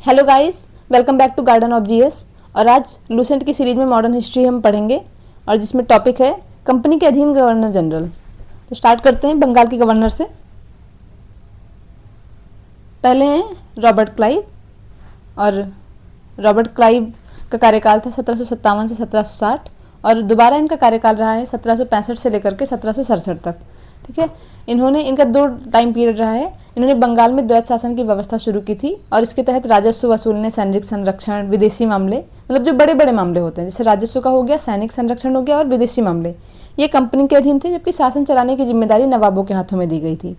Hello guys, welcome back to garden of GS. और आज Lucent की सीरीज में मॉडर्न हिस्ट्री हम पढ़ेंगे और जिसमें टॉपिक है कंपनी के अधीन गवर्नर जनरल। तो स्टार्ट करते हैं बंगाल के गवर्नर से। पहले हैं रॉबर्ट क्लाइव। और रॉबर्ट क्लाइव का कार्यकाल था 1757 से 1760 और दोबारा इनका कार्यकाल रहा है 1765 से लेकर के 1767 तक। ठीक है, इनका 2 टाइम पीरियड रहा है। इन्होंने बंगाल में द्वैत शासन की व्यवस्था शुरू की थी और इसके तहत राजस्व वसूलने, सैनिक संरक्षण, विदेशी मामले, मतलब जो बड़े बड़े मामले होते हैं जैसे राजस्व का हो गया, सैनिक संरक्षण हो गया और विदेशी मामले, ये कंपनी के अधीन थे, जबकि शासन चलाने की जिम्मेदारी नवाबों के हाथों में दी गई थी।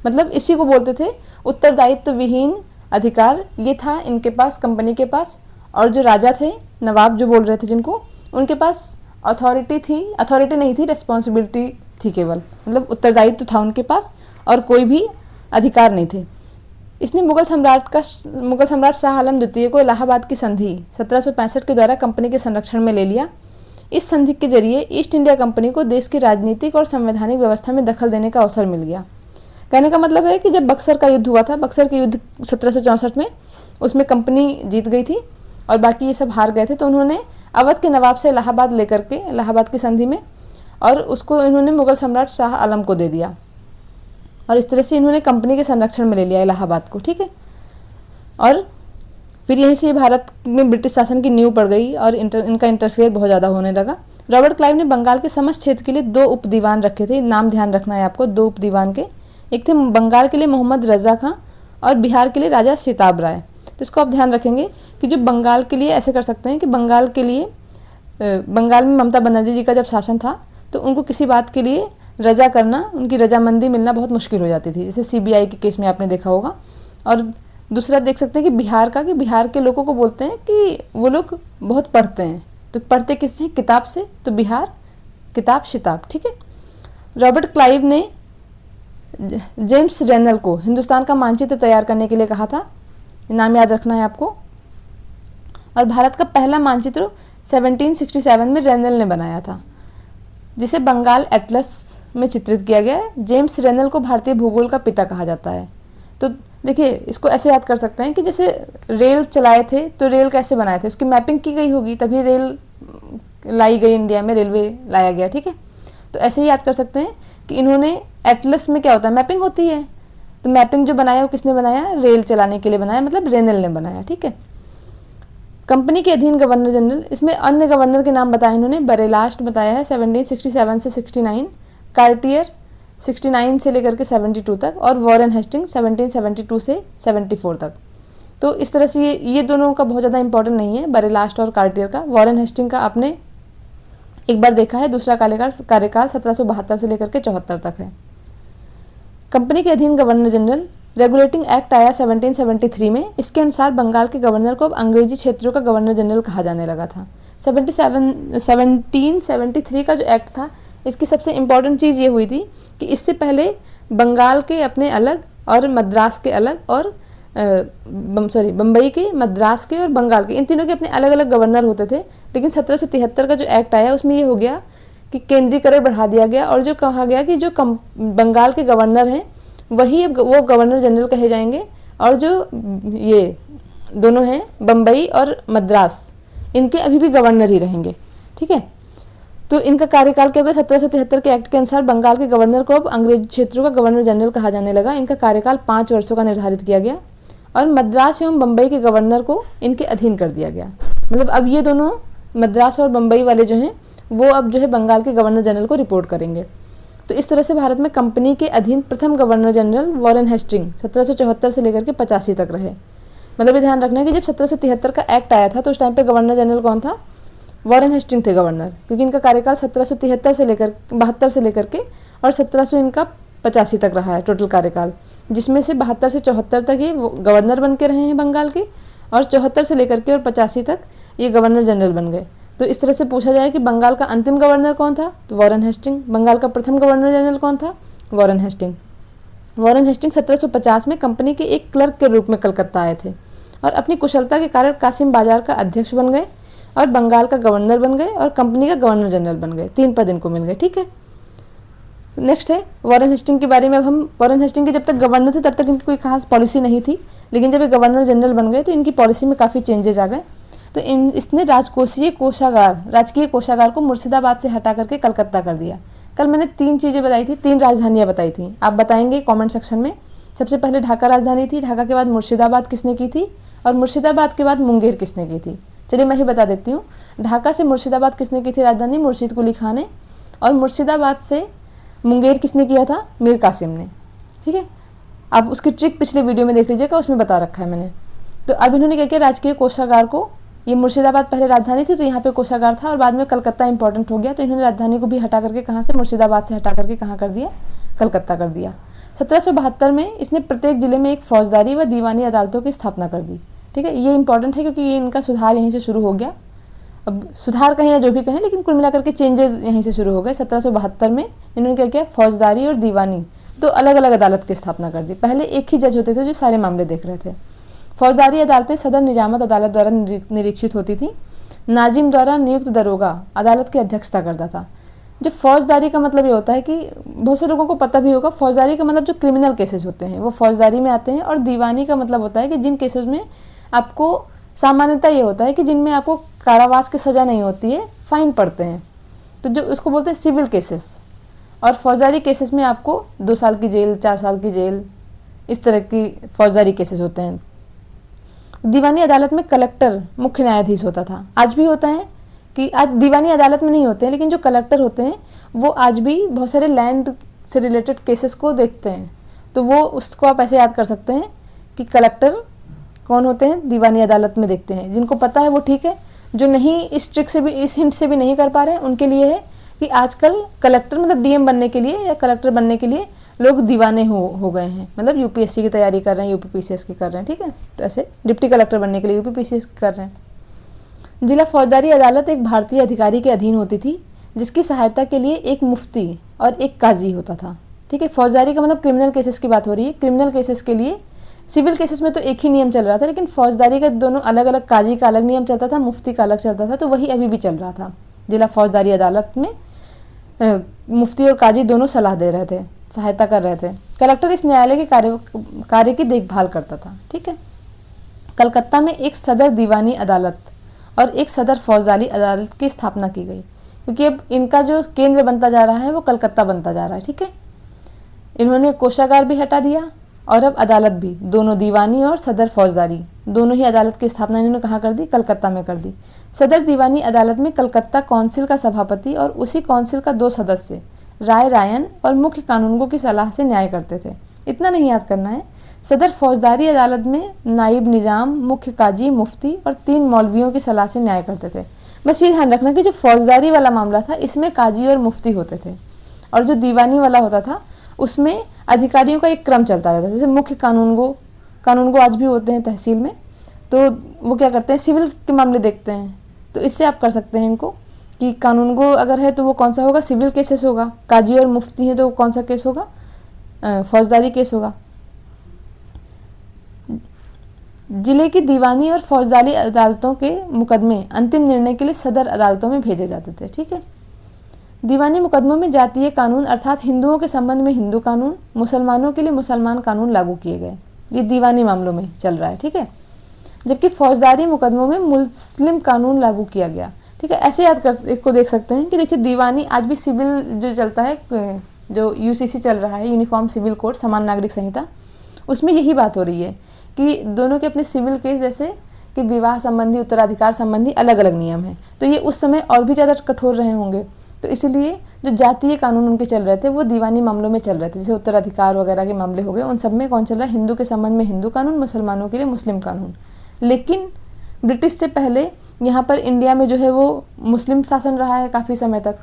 मतलब इसी को बोलते थे उत्तरदायित्व विहीन अधिकार, ये था इनके पास, कंपनी के पास। और जो राजा थे, नवाब जो बोल रहे थे जिनको, उनके पास अथॉरिटी नहीं थी, रिस्पॉन्सिबिलिटी थी केवल, मतलब उत्तरदायित्व था उनके पास और कोई भी अधिकार नहीं थे। इसने मुगल सम्राट शाह आलम द्वितीय को इलाहाबाद की संधि 1765 के द्वारा कंपनी के संरक्षण में ले लिया। इस संधि के जरिए ईस्ट इंडिया कंपनी को देश की राजनीतिक और संवैधानिक व्यवस्था में दखल देने का अवसर मिल गया। कहने का मतलब है कि जब बक्सर का युद्ध हुआ था, बक्सर के युद्ध 1764 में, उसमें कंपनी जीत गई थी और बाकी ये सब हार गए थे, तो उन्होंने अवध के नवाब से इलाहाबाद लेकर के, इलाहाबाद की संधि में, और उसको इन्होंने मुगल सम्राट शाह आलम को दे दिया और इस तरह से इन्होंने कंपनी के संरक्षण में ले लिया इलाहाबाद को। ठीक है, और फिर यहीं से भारत में ब्रिटिश शासन की नींव पड़ गई और इनका इंटरफेयर बहुत ज़्यादा होने लगा। रॉबर्ट क्लाइव ने बंगाल के समस्त क्षेत्र के लिए 2 उपदीवान रखे थे। नाम ध्यान रखना है आपको, 2 उपदीवान के। एक थे बंगाल के लिए मोहम्मद रजा खां और बिहार के लिए राजा शिताब राय। तो इसको आप ध्यान रखेंगे कि जो बंगाल के लिए ऐसे कर सकते हैं कि बंगाल के लिए, बंगाल में ममता बनर्जी जी का जब शासन था तो उनको किसी बात के लिए रजा करना, उनकी रजामंदी मिलना बहुत मुश्किल हो जाती थी, जैसे सीबीआई के केस में आपने देखा होगा। और दूसरा देख सकते हैं कि बिहार का, कि बिहार के लोगों को बोलते हैं कि वो लोग बहुत पढ़ते हैं, तो पढ़ते किससे? किताब से, तो बिहार किताब शिताब। ठीक है, रॉबर्ट क्लाइव ने जेम्स रेनल को हिंदुस्तान का मानचित्र तैयार करने के लिए कहा था, नाम याद रखना है आपको। और भारत का पहला मानचित्र 1767 में रेनल ने बनाया था, जिसे बंगाल एटलस में चित्रित किया गया है। जेम्स रेनल को भारतीय भूगोल का पिता कहा जाता है। तो देखिए, इसको ऐसे याद कर सकते हैं कि जैसे रेल चलाए थे तो रेल कैसे बनाए थे, उसकी मैपिंग की गई होगी, तभी रेल लाई गई, इंडिया में रेलवे लाया गया। ठीक है, तो ऐसे ही याद कर सकते हैं कि इन्होंने एटलस में क्या होता है, मैपिंग होती है, तो मैपिंग जो बनाया वो किसने बनाया? रेल चलाने के लिए बनाया, मतलब रेनल ने बनाया। ठीक है, कंपनी के अधीन गवर्नर जनरल, इसमें अन्य गवर्नर के नाम बताए इन्होंने। बरेलास्ट बताया है 1767 से 69, कार्टियर 69 से लेकर के 72 तक, और वॉरेन हेस्टिंग्स 1772 से 74 तक। तो इस तरह से ये दोनों का बहुत ज़्यादा इंपॉर्टेंट नहीं है, बरेलास्ट और कार्टियर का। वॉरेन हेस्टिंग का आपने एक बार देखा है, दूसरा कार्यकाल 1772 से लेकर के 74 तक है। कंपनी के अधीन गवर्नर जनरल, रेगुलेटिंग एक्ट आया 1773 में। इसके अनुसार बंगाल के गवर्नर को अब अंग्रेजी क्षेत्रों का गवर्नर जनरल कहा जाने लगा था। 1773 का जो एक्ट था, इसकी सबसे इम्पॉर्टेंट चीज़ ये हुई थी कि इससे पहले बंगाल के अपने अलग और मद्रास के अलग, और बम्बई के, मद्रास के और बंगाल के, इन तीनों के अपने अलग अलग गवर्नर होते थे। लेकिन 1773 का जो एक्ट आया उसमें ये हो गया कि केंद्रीकरण बढ़ा दिया गया और जो कहा गया कि जो बंगाल के गवर्नर हैं वही अब वो गवर्नर जनरल कहे जाएंगे, और जो ये दोनों हैं बम्बई और मद्रास, इनके अभी भी गवर्नर ही रहेंगे। ठीक है, तो इनका कार्यकाल क्या होगा? 1773 के एक्ट के अनुसार बंगाल के गवर्नर को अब अंग्रेजी क्षेत्रों का गवर्नर जनरल कहा जाने लगा। इनका कार्यकाल 5 वर्षों का निर्धारित किया गया और मद्रास एवं बम्बई के गवर्नर को इनके अधीन कर दिया गया। मतलब अब ये दोनों मद्रास और बम्बई वाले जो हैं वो अब जो है बंगाल के गवर्नर जनरल को रिपोर्ट करेंगे। तो इस तरह से भारत में कंपनी के अधीन प्रथम गवर्नर जनरल वॉरेन हेस्टिंग 1774 से लेकर के 85 तक रहे। मतलब ये ध्यान रखना है कि जब 1773 का एक्ट आया था तो उस टाइम पे गवर्नर जनरल कौन था? वॉरेन हेस्टिंग थे गवर्नर, क्योंकि इनका कार्यकाल 1773 से लेकर 72 से लेकर के और 1700 इनका 85 तक रहा है टोटल कार्यकाल, जिसमें से 72 से 74 तक ये गवर्नर बन के रहे हैं बंगाल के, और 74 से लेकर के और 85 तक ये गवर्नर जनरल बन गए। तो इस तरह से पूछा जाए कि बंगाल का अंतिम गवर्नर कौन था, तो वॉरेन हेस्टिंग। बंगाल का प्रथम गवर्नर जनरल कौन था? Warren Hasting. वॉरेन हेस्टिंग 1750 में कंपनी के एक क्लर्क के रूप में कलकत्ता आए थे और अपनी कुशलता के कारण कासिम बाजार का अध्यक्ष बन गए और बंगाल का गवर्नर बन गए और कंपनी का गवर्नर जनरल बन गए। 3 पद इनको मिल गए। ठीक है, नेक्स्ट है वॉरेन हेस्टिंग के बारे में। अब हम वॉरेन हेस्टिंग के जब तक गवर्नर थे तब तक इनकी कोई खास पॉलिसी नहीं थी, लेकिन जब ये गवर्नर जनरल बन गए तो इनकी पॉलिसी में काफ़ी चेंजेस आ गए। तो इसने राजकीय कोषागार को मुर्शिदाबाद से हटा करके कलकत्ता कर दिया। कल मैंने 3 चीज़ें बताई थी, 3 राजधानियाँ बताई थी, आप बताएंगे कमेंट सेक्शन में। सबसे पहले ढाका राजधानी थी, ढाका के बाद मुर्शिदाबाद किसने की थी, और मुर्शिदाबाद के बाद मुंगेर किसने की थी। चलिए मैं ही बता देती हूँ। ढाका से मुर्शिदाबाद किसने की थी राजधानी, मुर्शीद कुली खां ने, और मुर्शिदाबाद से मुंगेर किसने किया था, मीर कासिम ने। ठीक है, आप उसकी ट्रिक पिछले वीडियो में देख लीजिएगा, उसमें बता रखा है मैंने। तो अब इन्होंने क्या किया, राजकीय कोषागार को, ये मुर्शिदाबाद पहले राजधानी थी तो यहाँ पे कोषागार था, और बाद में कलकत्ता इंपॉर्टेंट हो गया तो इन्होंने राजधानी को भी हटा करके कहाँ से, मुर्शिदाबाद से हटा करके कहाँ कर दिया, कलकत्ता कर दिया। 1772 में इसने प्रत्येक जिले में एक फौजदारी व दीवानी अदालतों की स्थापना कर दी। ठीक है, ये इंपॉर्टेंट है क्योंकि ये इनका सुधार यहीं से शुरू हो गया। अब सुधार कहें या जो भी कहें, लेकिन कुल मिलाकर के चेंजेस यहीं से शुरू हो गए। 1772 में इन्होंने क्या किया, फौजदारी और दीवानी दो अलग अलग अदालत की स्थापना कर दी। पहले एक ही जज होते थे जो सारे मामले देख रहे थे। फौजदारी अदालतें सदर निजामत अदालत द्वारा निरीक्षित होती थी। नाजिम द्वारा नियुक्त दरोगा अदालत की अध्यक्षता करता था। जो फौजदारी का मतलब ये होता है कि बहुत से लोगों को पता भी होगा, फौजदारी का मतलब जो क्रिमिनल केसेस होते हैं वो फौजदारी में आते हैं, और दीवानी का मतलब होता है कि जिन केसेस में आपको सामान्यतः ये होता है कि जिनमें आपको कारावास की सज़ा नहीं होती है, फाइन पड़ते हैं, तो जो उसको बोलते हैं सिविल केसेस। और फौजदारी केसेस में आपको 2 साल की जेल, 4 साल की जेल, इस तरह की फौजदारी केसेस होते हैं। दीवानी अदालत में कलेक्टर मुख्य न्यायाधीश होता था। आज भी होता है कि आज दीवानी अदालत में नहीं होते हैं, लेकिन जो कलेक्टर होते हैं वो आज भी बहुत सारे लैंड से रिलेटेड केसेस को देखते हैं। तो वो उसको आप ऐसे याद कर सकते हैं कि कलेक्टर कौन होते हैं, दीवानी अदालत में देखते हैं। जिनको पता है वो ठीक है, जो नहीं इस ट्रिक से भी, इस हिंट से भी नहीं कर पा रहे हैं, उनके लिए है कि आजकल कलेक्टर मतलब डीएम बनने के लिए या कलेक्टर बनने के लिए लोग दीवाने हो गए हैं, मतलब यूपीएससी की तैयारी कर रहे हैं, यूपीपीसीएस की कर रहे हैं। ठीक है, तो ऐसे डिप्टी कलेक्टर बनने के लिए यूपीपीसीएस कर रहे हैं। जिला फौजदारी अदालत एक भारतीय अधिकारी के अधीन होती थी, जिसकी सहायता के लिए एक मुफ्ती और एक काजी होता था। ठीक है, फौजदारी का मतलब क्रिमिनल केसेस की बात हो रही है। क्रिमिनल केसेस के लिए, सिविल केसेस में तो एक ही नियम चल रहा था, लेकिन फौजदारी का दोनों अलग अलग, काजी का अलग नियम चलता था, मुफ्ती का अलग चलता था, तो वही अभी भी चल रहा था। जिला फौजदारी अदालत में मुफ्ती और काजी दोनों सलाह दे रहे थे, सहायता कर रहे थे। कलेक्टर इस न्यायालय के कार्य की देखभाल करता था। ठीक है, कलकत्ता में एक सदर दीवानी अदालत और एक सदर फौजदारी अदालत की स्थापना की गई, क्योंकि अब इनका जो केंद्र बनता जा रहा है वो कलकत्ता बनता जा रहा है। ठीक है, इन्होंने कोषागार भी हटा दिया और अब अदालत भी, दोनों दीवानी और सदर फौजदारी दोनों ही अदालत की स्थापना इन्होंने कहाँ कर दी, कलकत्ता में कर दी। सदर दीवानी अदालत में कलकत्ता काउंसिल का सभापति और उसी काउंसिल का 2 सदस्य राय रायन और मुख्य कानूनगो की सलाह से न्याय करते थे। इतना नहीं याद करना है। सदर फौजदारी अदालत में नाइब निजाम, मुख्य काजी, मुफ्ती और 3 मौलवियों की सलाह से न्याय करते थे। बस ये ध्यान रखना कि जो फौजदारी वाला मामला था इसमें काजी और मुफ्ती होते थे, और जो दीवानी वाला होता था उसमें अधिकारियों का एक क्रम चलता रहता था। जैसे मुख्य कानूनगो आज भी होते हैं तहसील में, तो वो क्या करते हैं, सिविल के मामले देखते हैं। तो इससे आप कर सकते हैं इनको कि कानूनगो अगर है तो वो कौन सा होगा, सिविल केसेस होगा। काजी और मुफ्ती है तो कौन सा केस होगा, फौजदारी केस होगा। जिले की दीवानी और फौजदारी अदालतों के मुकदमे अंतिम निर्णय के लिए सदर अदालतों में भेजे जाते थे। ठीक है, दीवानी मुकदमों में जातीय कानून अर्थात हिंदुओं के संबंध में हिंदू कानून, मुसलमानों के लिए मुसलमान कानून लागू किए गए। ये दीवानी मामलों में चल रहा है। ठीक है, जबकि फौजदारी मुकदमों में मुस्लिम कानून लागू किया गया। ठीक है, ऐसे याद कर, इसको देख सकते हैं कि देखिए दीवानी आज भी सिविल जो चलता है, जो यूसीसी चल रहा है, यूनिफॉर्म सिविल कोड, समान नागरिक संहिता, उसमें यही बात हो रही है कि दोनों के अपने सिविल केस, जैसे कि विवाह संबंधी, उत्तराधिकार संबंधी अलग अलग नियम हैं, तो ये उस समय और भी ज़्यादा कठोर रहे होंगे। तो इसलिए जो जातीय कानून उनके चल रहे थे वो दीवानी मामलों में चल रहे थे। जैसे उत्तराधिकार वगैरह के मामले हो गए, उन सब में कौन चल रहा है, हिंदू के संबंध में हिंदू कानून, मुसलमानों के लिए मुस्लिम कानून। लेकिन ब्रिटिश से पहले यहाँ पर इंडिया में जो है वो मुस्लिम शासन रहा है काफ़ी समय तक,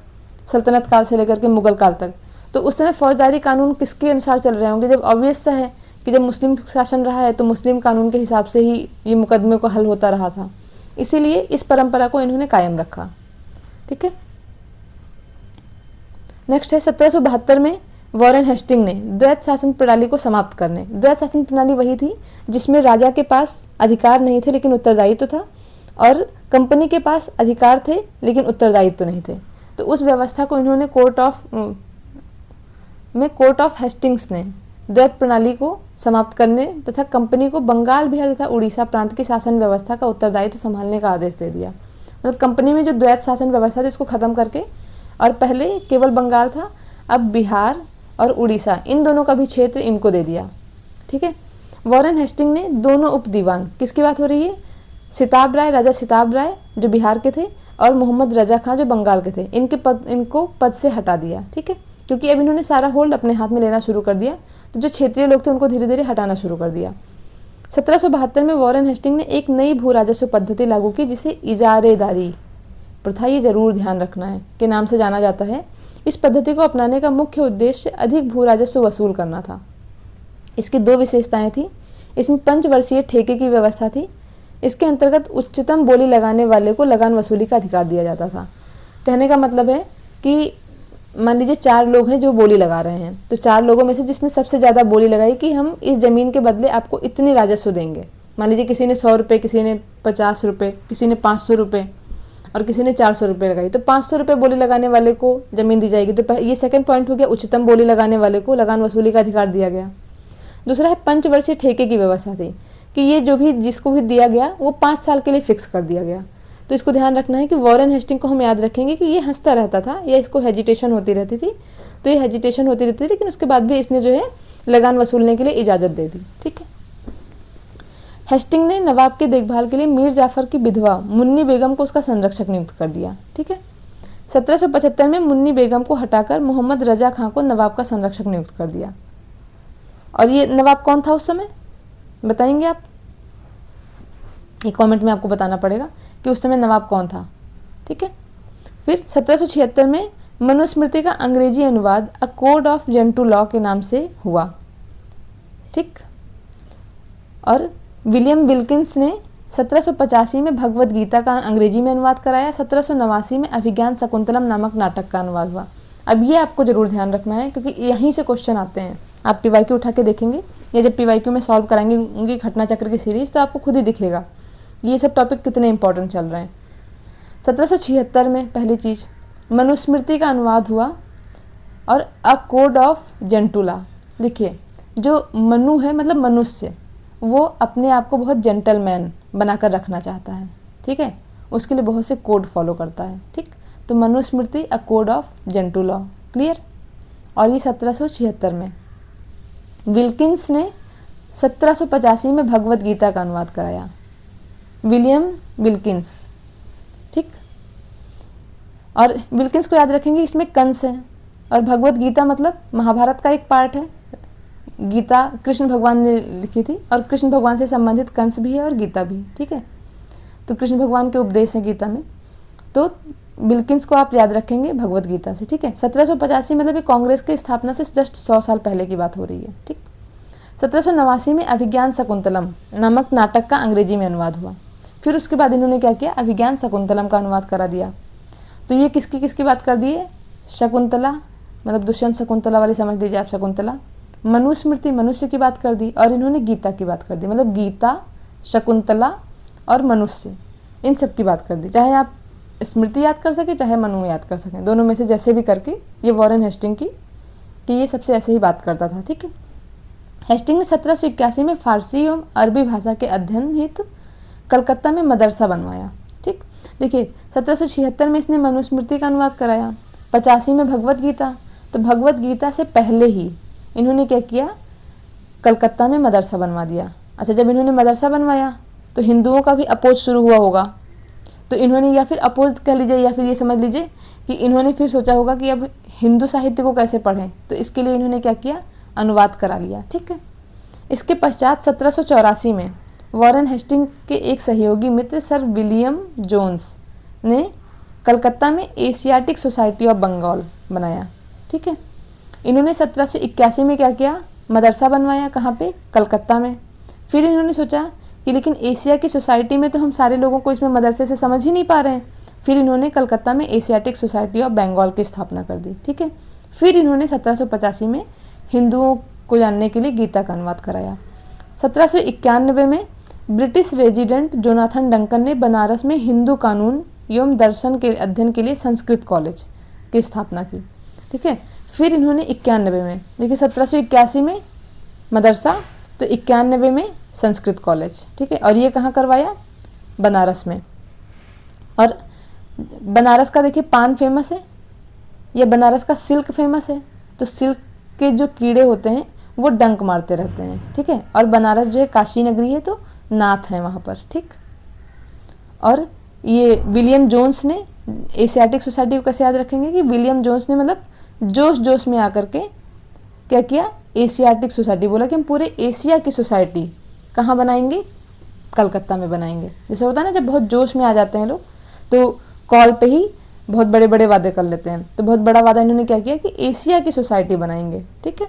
सल्तनत काल से लेकर के मुगल काल तक। तो उस समय फौजदारी कानून किसके अनुसार चल रहे होंगे, जब ऑब्वियस सा है कि जब मुस्लिम शासन रहा है तो मुस्लिम कानून के हिसाब से ही ये मुकदमे को हल होता रहा था। इसीलिए इस परंपरा को इन्होंने कायम रखा। ठीक है, नेक्स्ट है 1772 में वॉरेन हेस्टिंग ने द्वैत शासन प्रणाली को समाप्त करने। द्वैत शासन प्रणाली वही थी जिसमें राजा के पास अधिकार नहीं थे लेकिन उत्तरदायित्व था, और कंपनी के पास अधिकार थे लेकिन उत्तरदायित्व नहीं थे। तो उस व्यवस्था को इन्होंने में कोर्ट ऑफ हेस्टिंग्स ने द्वैत प्रणाली को समाप्त करने तथा कंपनी को बंगाल, बिहार तथा उड़ीसा प्रांत की शासन व्यवस्था का उत्तरदायित्व संभालने का आदेश दे दिया। मतलब कंपनी में जो द्वैत शासन व्यवस्था थी इसको खत्म करके, और पहले केवल बंगाल था, अब बिहार और उड़ीसा इन दोनों का भी क्षेत्र इनको दे दिया। ठीक है। वॉरेन हेस्टिंग ने दोनों उप दीवान, किसकी बात हो रही है, सिताब राय, राजा सिताब राय जो बिहार के थे, और मोहम्मद रजा खां जो बंगाल के थे, इनको पद से हटा दिया। ठीक है, क्योंकि अब इन्होंने सारा होल्ड अपने हाथ में लेना शुरू कर दिया, तो जो क्षेत्रीय लोग थे उनको धीरे धीरे हटाना शुरू कर दिया। 1772 में वॉरेन हेस्टिंग ने एक नई भू राजस्व पद्धति लागू की जिसे इजारेदारी प्रथा, ये जरूर ध्यान रखना है, के नाम से जाना जाता है। इस पद्धति को अपनाने का मुख्य उद्देश्य अधिक भू राजस्व वसूल करना था। इसकी 2 विशेषताएं थी। इसमें 5 वर्षीय ठेके की व्यवस्था थी। इसके अंतर्गत उच्चतम बोली लगाने वाले को लगान वसूली का अधिकार दिया जाता था। कहने का मतलब है कि मान लीजिए 4 लोग हैं जो बोली लगा रहे हैं, तो 4 लोगों में से जिसने सबसे ज़्यादा बोली लगाई कि हम इस ज़मीन के बदले आपको इतनी राजस्व देंगे, मान लीजिए किसी ने 100 रुपये, किसी ने 50 रुपये, किसी ने 500 रुपये और किसी ने 400 रुपये लगाई, तो 500 रुपये बोली लगाने वाले को ज़मीन दी जाएगी। तो ये सेकंड पॉइंट हो गया, उच्चतम बोली लगाने वाले को लगान वसूली का अधिकार दिया गया। दूसरा है 5 वर्षीय ठेके की व्यवस्था थी कि ये जो भी जिसको भी दिया गया वो 5 साल के लिए फिक्स कर दिया गया। तो इसको ध्यान रखना है कि वॉरेन हेस्टिंग को हम याद रखेंगे कि ये हंसता रहता था या इसको हेजिटेशन होती रहती थी, तो ये हेजिटेशन होती रहती थी, लेकिन उसके बाद भी इसने जो है लगान वसूलने के लिए इजाज़त दे दी। ठीक है। हेस्टिंग ने नवाब की देखभाल के लिए मीर जाफर की विधवा मुन्नी बेगम को उसका संरक्षक नियुक्त कर दिया। ठीक है। 1775 में मुन्नी बेगम को हटाकर मोहम्मद रजा खां को नवाब का संरक्षक नियुक्त कर दिया। और ये नवाब कौन था उस समय, बताएंगे आप? ये कमेंट में आपको बताना पड़ेगा कि उस समय नवाब कौन था। ठीक है। फिर 1776 में मनुस्मृति का अंग्रेजी अनुवाद a code of Gentoo law के नाम से हुआ। ठीक। और विलियम विल्किंस ने 1785 में भगवद गीता का अंग्रेजी में अनुवाद कराया। 1789 में अभिज्ञान शकुंतलम नामक नाटक का अनुवाद हुआ। अब ये आपको जरूर ध्यान रखना है क्योंकि यहीं से क्वेश्चन आते हैं। आप पीवाईक्यू उठा के देखेंगे या जब पीवाईक्यू में सॉल्व कराएंगे घटना चक्र की सीरीज, तो आपको खुद ही दिखेगा ये सब टॉपिक कितने इंपॉर्टेंट चल रहे हैं। 1776 में पहली चीज़ मनुस्मृति का अनुवाद हुआ और अ कोड ऑफ जेंटुला। देखिए, जो मनु है मतलब मनुष्य, वो अपने आप को बहुत जेंटलमैन बनाकर रखना चाहता है। ठीक है, उसके लिए बहुत से कोड फॉलो करता है। ठीक, तो Manusmriti a code of Gentoo law, clear. और ये 1776 में। विल्किंस ने 1785 में भगवद गीता का अनुवाद कराया, विलियम विल्किंस। ठीक। और विल्किंस को याद रखेंगे, इसमें कंस है और भगवद गीता मतलब महाभारत का एक पार्ट है। गीता कृष्ण भगवान ने लिखी थी और कृष्ण भगवान से संबंधित कंस भी है और गीता भी। ठीक है, तो कृष्ण भगवान के उपदेश हैं गीता में, तो विल्किंस को आप याद रखेंगे भगवद गीता से। ठीक है। 1785 मतलब ये कांग्रेस की स्थापना से जस्ट 100 साल पहले की बात हो रही है। ठीक। 1789 में अभिज्ञान शकुंतलम नामक नाटक का अंग्रेजी में अनुवाद हुआ। फिर उसके बाद इन्होंने क्या किया, अभिज्ञान शकुंतलम का अनुवाद करा दिया। तो ये किसकी बात कर दी है, शकुंतला मतलब दुष्यंत शकुंतला वाली समझ लीजिए आप शकुंतला। मनुस्मृति मनुष्य की बात कर दी और इन्होंने गीता की बात कर दी, मतलब गीता, शकुंतला और मनुष्य, इन सब की बात कर दी। चाहे आप स्मृति याद कर सके चाहे मनु याद कर सकें, दोनों में से जैसे भी करके ये वॉरेन हेस्टिंग की कि ये सबसे ऐसे ही बात करता था। ठीक है। हेस्टिंग ने 1781 में फारसी एवं अरबी भाषा के अध्ययन हेतु कलकत्ता में मदरसा बनवाया। ठीक। देखिए 1776 में इसने मनुस्मृति का अनुवाद कराया, 85 में भगवद गीता। तो भगवद गीता से पहले ही इन्होंने क्या किया, कलकत्ता में मदरसा बनवा दिया। अच्छा, जब इन्होंने मदरसा बनवाया तो हिंदुओं का भी अपोज शुरू हुआ होगा, तो इन्होंने या फिर अपोज कह लीजिए या फिर ये समझ लीजिए कि इन्होंने फिर सोचा होगा कि अब हिंदू साहित्य को कैसे पढ़ें, तो इसके लिए इन्होंने क्या किया, अनुवाद करा लिया। ठीक है। इसके पश्चात 1784 में वॉरेन हेस्टिंग के एक सहयोगी मित्र सर विलियम जोन्स ने कलकत्ता में एशियाटिक सोसाइटी ऑफ बंगाल बनाया। ठीक है। इन्होंने 1781 में क्या किया, मदरसा बनवाया, कहाँ पे, कलकत्ता में। फिर इन्होंने सोचा कि लेकिन एशिया की सोसाइटी में तो हम सारे लोगों को इसमें मदरसे से समझ ही नहीं पा रहे हैं। फिर इन्होंने कलकत्ता में एशियाटिक सोसाइटी ऑफ बंगाल की स्थापना कर दी। ठीक है। फिर इन्होंने 1785 में हिंदुओं को जानने के लिए गीता का अनुवाद कराया। 1791 में ब्रिटिश रेजिडेंट जोनाथन डंकन ने बनारस में हिंदू कानून एवं दर्शन के अध्ययन के लिए संस्कृत कॉलेज की स्थापना की। ठीक है। फिर इन्होंने 91 में, देखिए 1781 में मदरसा, तो 91 में संस्कृत कॉलेज, ठीक है। और ये कहाँ करवाया? बनारस में। और बनारस का देखिए पान फेमस है, या बनारस का सिल्क फेमस है। तो सिल्क के जो कीड़े होते हैं वो डंक मारते रहते हैं, ठीक है। और बनारस जो है काशी नगरी है, तो नाथ है वहाँ पर, ठीक। और ये विलियम जोन्स ने एशियाटिक सोसाइटी को कैसे याद रखेंगे कि विलियम जोन्स ने मतलब जोश जोश में आकर के क्या किया? एशियाटिक सोसाइटी बोला कि हम पूरे एशिया की सोसाइटी कहाँ बनाएंगे? कलकत्ता में बनाएंगे। जैसे होता है ना, जब बहुत जोश में आ जाते हैं लोग तो कॉल पे ही बहुत बड़े बड़े वादे कर लेते हैं। तो बहुत बड़ा वादा इन्होंने क्या किया कि एशिया की सोसाइटी बनाएंगे, ठीक है।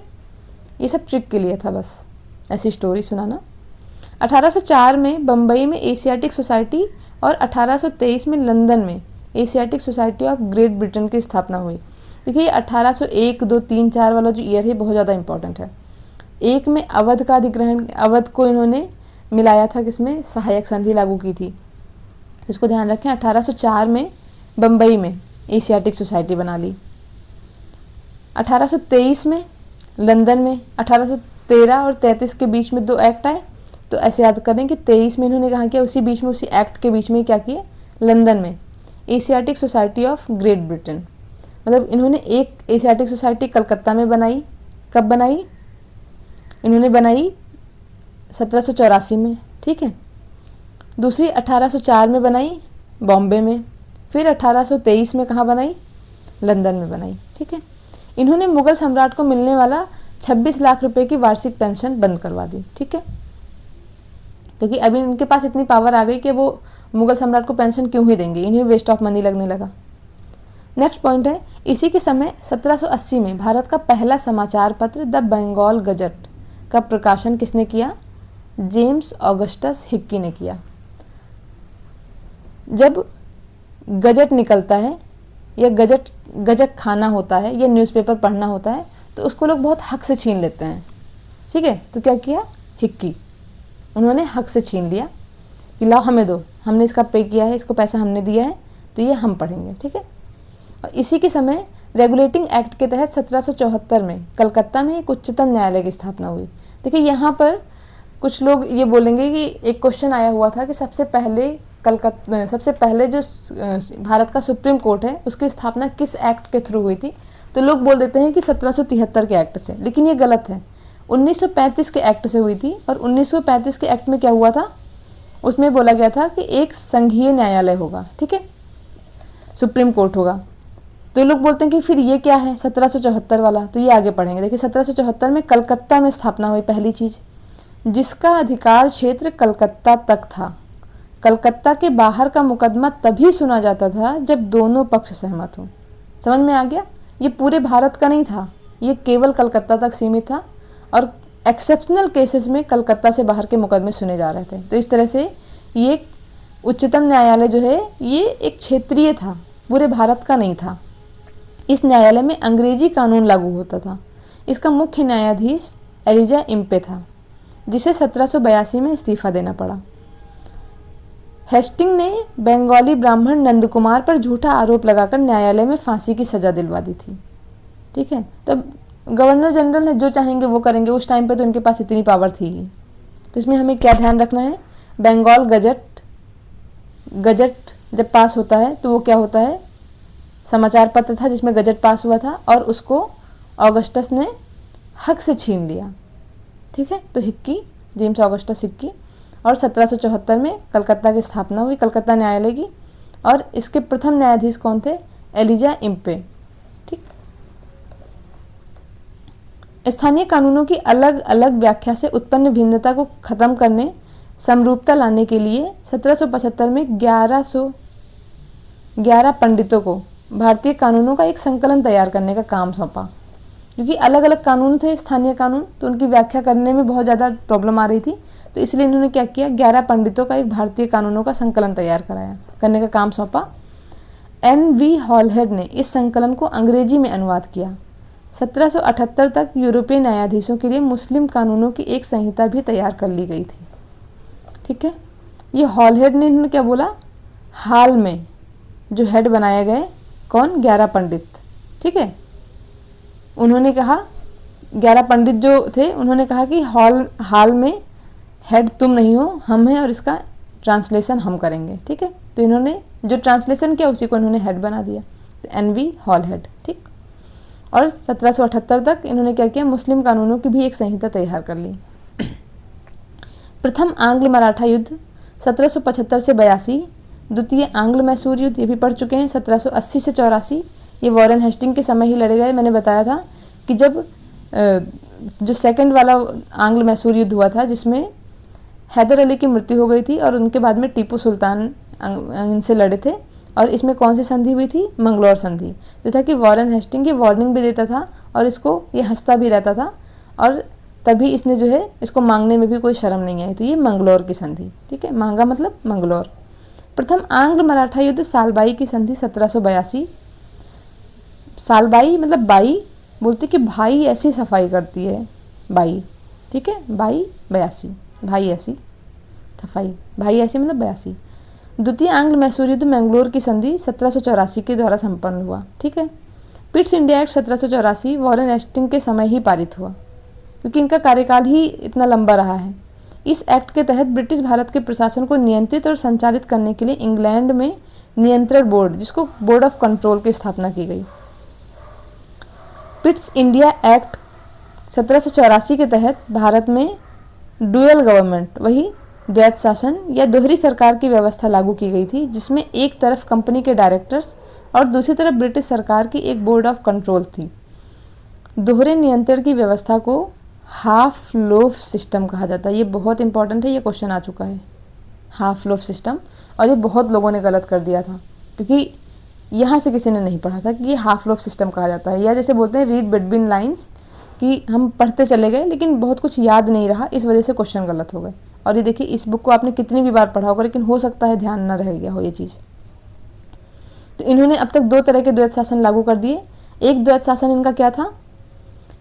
ये सब ट्रिक के लिए था, बस ऐसी स्टोरी सुनाना। 1804 में बम्बई में एशियाटिक सोसाइटी और 1823 में लंदन में Asiatic society of great Britain की स्थापना हुई। देखिए ये 1801, 2, 3, 4 वाला जो ईयर है बहुत ज़्यादा इंपॉर्टेंट है। एक में अवध का अधिग्रहण, अवध को इन्होंने मिलाया था, किसमें? सहायक संधि लागू की थी। इसको ध्यान रखें। 1804 में बम्बई में एशियाटिक सोसाइटी बना ली। 1823 में लंदन में, 1813 और 33 के बीच में 2 एक्ट आए। तो ऐसे याद करें कि 23 में इन्होंने कहाँ किया? उसी बीच में, उसी एक्ट के बीच में क्या किए? लंदन में Asiatic society of great Britain, मतलब इन्होंने एक एशियाटिक सोसाइटी कलकत्ता में बनाई। कब बनाई? इन्होंने बनाई 1784 में, ठीक है। दूसरी 1804 में बनाई बॉम्बे में। फिर 1823 में कहाँ बनाई? लंदन में बनाई, ठीक है। इन्होंने मुगल सम्राट को मिलने वाला 26 लाख रुपए की वार्षिक पेंशन बंद करवा दी, ठीक है। क्योंकि अभी इनके पास इतनी पावर आ गई कि वो मुगल सम्राट को पेंशन क्यों ही देंगे, इन्हें वेस्ट ऑफ मनी लगने लगा। नेक्स्ट पॉइंट है, इसी के समय 1780 में भारत का पहला समाचार पत्र द बंगाल गजट का प्रकाशन किसने किया? जेम्स ऑगस्टस हिक्की ने किया। जब गजट निकलता है या गजट खाना होता है या न्यूज़पेपर पढ़ना होता है तो उसको लोग बहुत हक से छीन लेते हैं, ठीक है। तो क्या किया? हिक्की, उन्होंने हक से छीन लिया कि लाओ हमें दो, हमने इसका पे किया है, इसको पैसा हमने दिया है, तो ये हम पढ़ेंगे, ठीक है। और इसी के समय रेगुलेटिंग एक्ट के तहत 1774 में कलकत्ता में एक उच्चतम न्यायालय की स्थापना हुई। देखिए यहाँ पर कुछ लोग ये बोलेंगे कि एक क्वेश्चन आया हुआ था कि सबसे पहले जो भारत का सुप्रीम कोर्ट है उसकी स्थापना किस एक्ट के थ्रू हुई थी? तो लोग बोल देते हैं कि 1773 के एक्ट से, लेकिन ये गलत है। 1935 के एक्ट से हुई थी। और 1935 के एक्ट में क्या हुआ था? उसमें बोला गया था कि एक संघीय न्यायालय होगा, ठीक है, सुप्रीम कोर्ट होगा। तो लोग बोलते हैं कि फिर ये क्या है 1774 वाला? तो ये आगे पढ़ेंगे। देखिए 1774 में कलकत्ता में स्थापना हुई पहली चीज़, जिसका अधिकार क्षेत्र कलकत्ता तक था। कलकत्ता के बाहर का मुकदमा तभी सुना जाता था जब दोनों पक्ष सहमत हों। समझ में आ गया? ये पूरे भारत का नहीं था, ये केवल कलकत्ता तक सीमित था। और एक्सेप्शनल केसेस में कलकत्ता से बाहर के मुकदमे सुने जा रहे थे। तो इस तरह से ये उच्चतम न्यायालय जो है ये एक क्षेत्रीय था, पूरे भारत का नहीं था। इस न्यायालय में अंग्रेजी कानून लागू होता था। इसका मुख्य न्यायाधीश एलिजा इम्पे था, जिसे 1782 में इस्तीफा देना पड़ा। हेस्टिंग ने बंगाली ब्राह्मण नंदकुमार पर झूठा आरोप लगाकर न्यायालय में फांसी की सजा दिलवा दी थी, ठीक है। तब गवर्नर जनरल है, जो चाहेंगे वो करेंगे, उस टाइम पे तो उनके पास इतनी पावर थी ही। तो इसमें हमें क्या ध्यान रखना है? बंगाल गजट जब पास होता है तो वो क्या होता है? समाचार पत्र था जिसमें गजट पास हुआ था और उसको ऑगस्टस ने हक से छीन लिया, ठीक है। तो हिक्की, जेम्स ऑगस्टस हिक्की। और 1774 में कलकत्ता की स्थापना हुई, कलकत्ता न्यायालय की। और इसके प्रथम न्यायाधीश कौन थे? एलिजा इम्पे, ठीक। स्थानीय कानूनों की अलग अलग व्याख्या से उत्पन्न भिन्नता को खत्म करने, समरूपता लाने के लिए 1775 में 1111 पंडितों को भारतीय कानूनों का एक संकलन तैयार करने का काम सौंपा। क्योंकि अलग अलग कानून थे, स्थानीय कानून, तो उनकी व्याख्या करने में बहुत ज़्यादा प्रॉब्लम आ रही थी। तो इसलिए इन्होंने क्या किया? 11 पंडितों का एक भारतीय कानूनों का संकलन तैयार करने का काम सौंपा। NV हॉलहेड ने इस संकलन को अंग्रेजी में अनुवाद किया। 1778 तक यूरोपीय न्यायाधीशों के लिए मुस्लिम कानूनों की एक संहिता भी तैयार कर ली गई थी, ठीक है। ये हॉलहेड ने, इन्होंने क्या बोला? हाल में जो हेड बनाए गए, कौन? 11 पंडित, ठीक है। उन्होंने कहा, 11 पंडित जो थे उन्होंने कहा कि हाल में हेड तुम नहीं हो, हम हैं और इसका ट्रांसलेशन हम करेंगे। ठीक है, तो इन्होंने जो ट्रांसलेशन किया उसी को इन्होंने हेड बना दिया, तो NV हॉल हेड। ठीक, और 1778 तक इन्होंने क्या किया, मुस्लिम कानूनों की भी एक संहिता तैयार कर ली। प्रथम आंग्ल मराठा युद्ध 1775 से 82, द्वितीय आंग्ल मैसूर युद्ध ये भी पढ़ चुके हैं 1780 से 84, ये वॉरेन हेस्टिंग के समय ही लड़े गए। मैंने बताया था कि जब जो सेकंड वाला आंग्ल मैसूर युद्ध हुआ था जिसमें हैदर अली की मृत्यु हो गई थी और उनके बाद में टीपू सुल्तान इनसे लड़े थे, और इसमें कौन सी संधि हुई थी, मंगलौर संधि, जो था कि वॉरेन हेस्टिंग ये वार्निंग भी देता था और इसको ये हंसता भी रहता था, और तभी इसने जो है इसको मांगने में भी कोई शर्म नहीं आई, तो ये मंगलौर की संधि। ठीक है, मांगा मतलब मंगलौर। प्रथम आंग्ल मराठा युद्ध सालबाई की संधि 1782, सालबाई मतलब बाई, बोलती कि भाई ऐसी सफाई करती है बाई। ठीक है, बाई 82, भाई ऐसी सफाई, भाई ऐसी मतलब 82। द्वितीय आंग्ल मैसूर युद्ध मैंगलोर की संधि 1784 के द्वारा संपन्न हुआ। ठीक है, Pitt's India Act 1784 Warren Hasting के समय ही पारित हुआ, क्योंकि इनका कार्यकाल ही इतना लंबा रहा है। इस एक्ट के तहत ब्रिटिश भारत के प्रशासन को नियंत्रित और संचालित करने के लिए इंग्लैंड में नियंत्रण बोर्ड, जिसको बोर्ड ऑफ कंट्रोल की स्थापना की गई। पिट्स इंडिया एक्ट 1784 के तहत भारत में डुअल गवर्नमेंट, वही द्वैत शासन या दोहरी सरकार की व्यवस्था लागू की गई थी, जिसमें एक तरफ कंपनी के डायरेक्टर्स और दूसरी तरफ ब्रिटिश सरकार की एक बोर्ड ऑफ कंट्रोल थी। दोहरे नियंत्रण की व्यवस्था को हाफ लोफ सिस्टम कहा जाता है। ये बहुत इंपॉर्टेंट है, ये क्वेश्चन आ चुका है, हाफ लोफ सिस्टम, और ये बहुत लोगों ने गलत कर दिया था, क्योंकि यहाँ से किसी ने नहीं पढ़ा था कि ये हाफ लोफ सिस्टम कहा जाता है, या जैसे बोलते हैं रीड बिटवीन लाइंस, कि हम पढ़ते चले गए लेकिन बहुत कुछ याद नहीं रहा, इस वजह से क्वेश्चन गलत हो गए। और ये देखिए, इस बुक को आपने कितनी भी बार पढ़ा होगा लेकिन हो सकता है ध्यान न रह गया हो ये चीज़। तो इन्होंने अब तक 2 तरह के द्वैत शासन लागू कर दिए। एक द्वैत शासन इनका क्या था,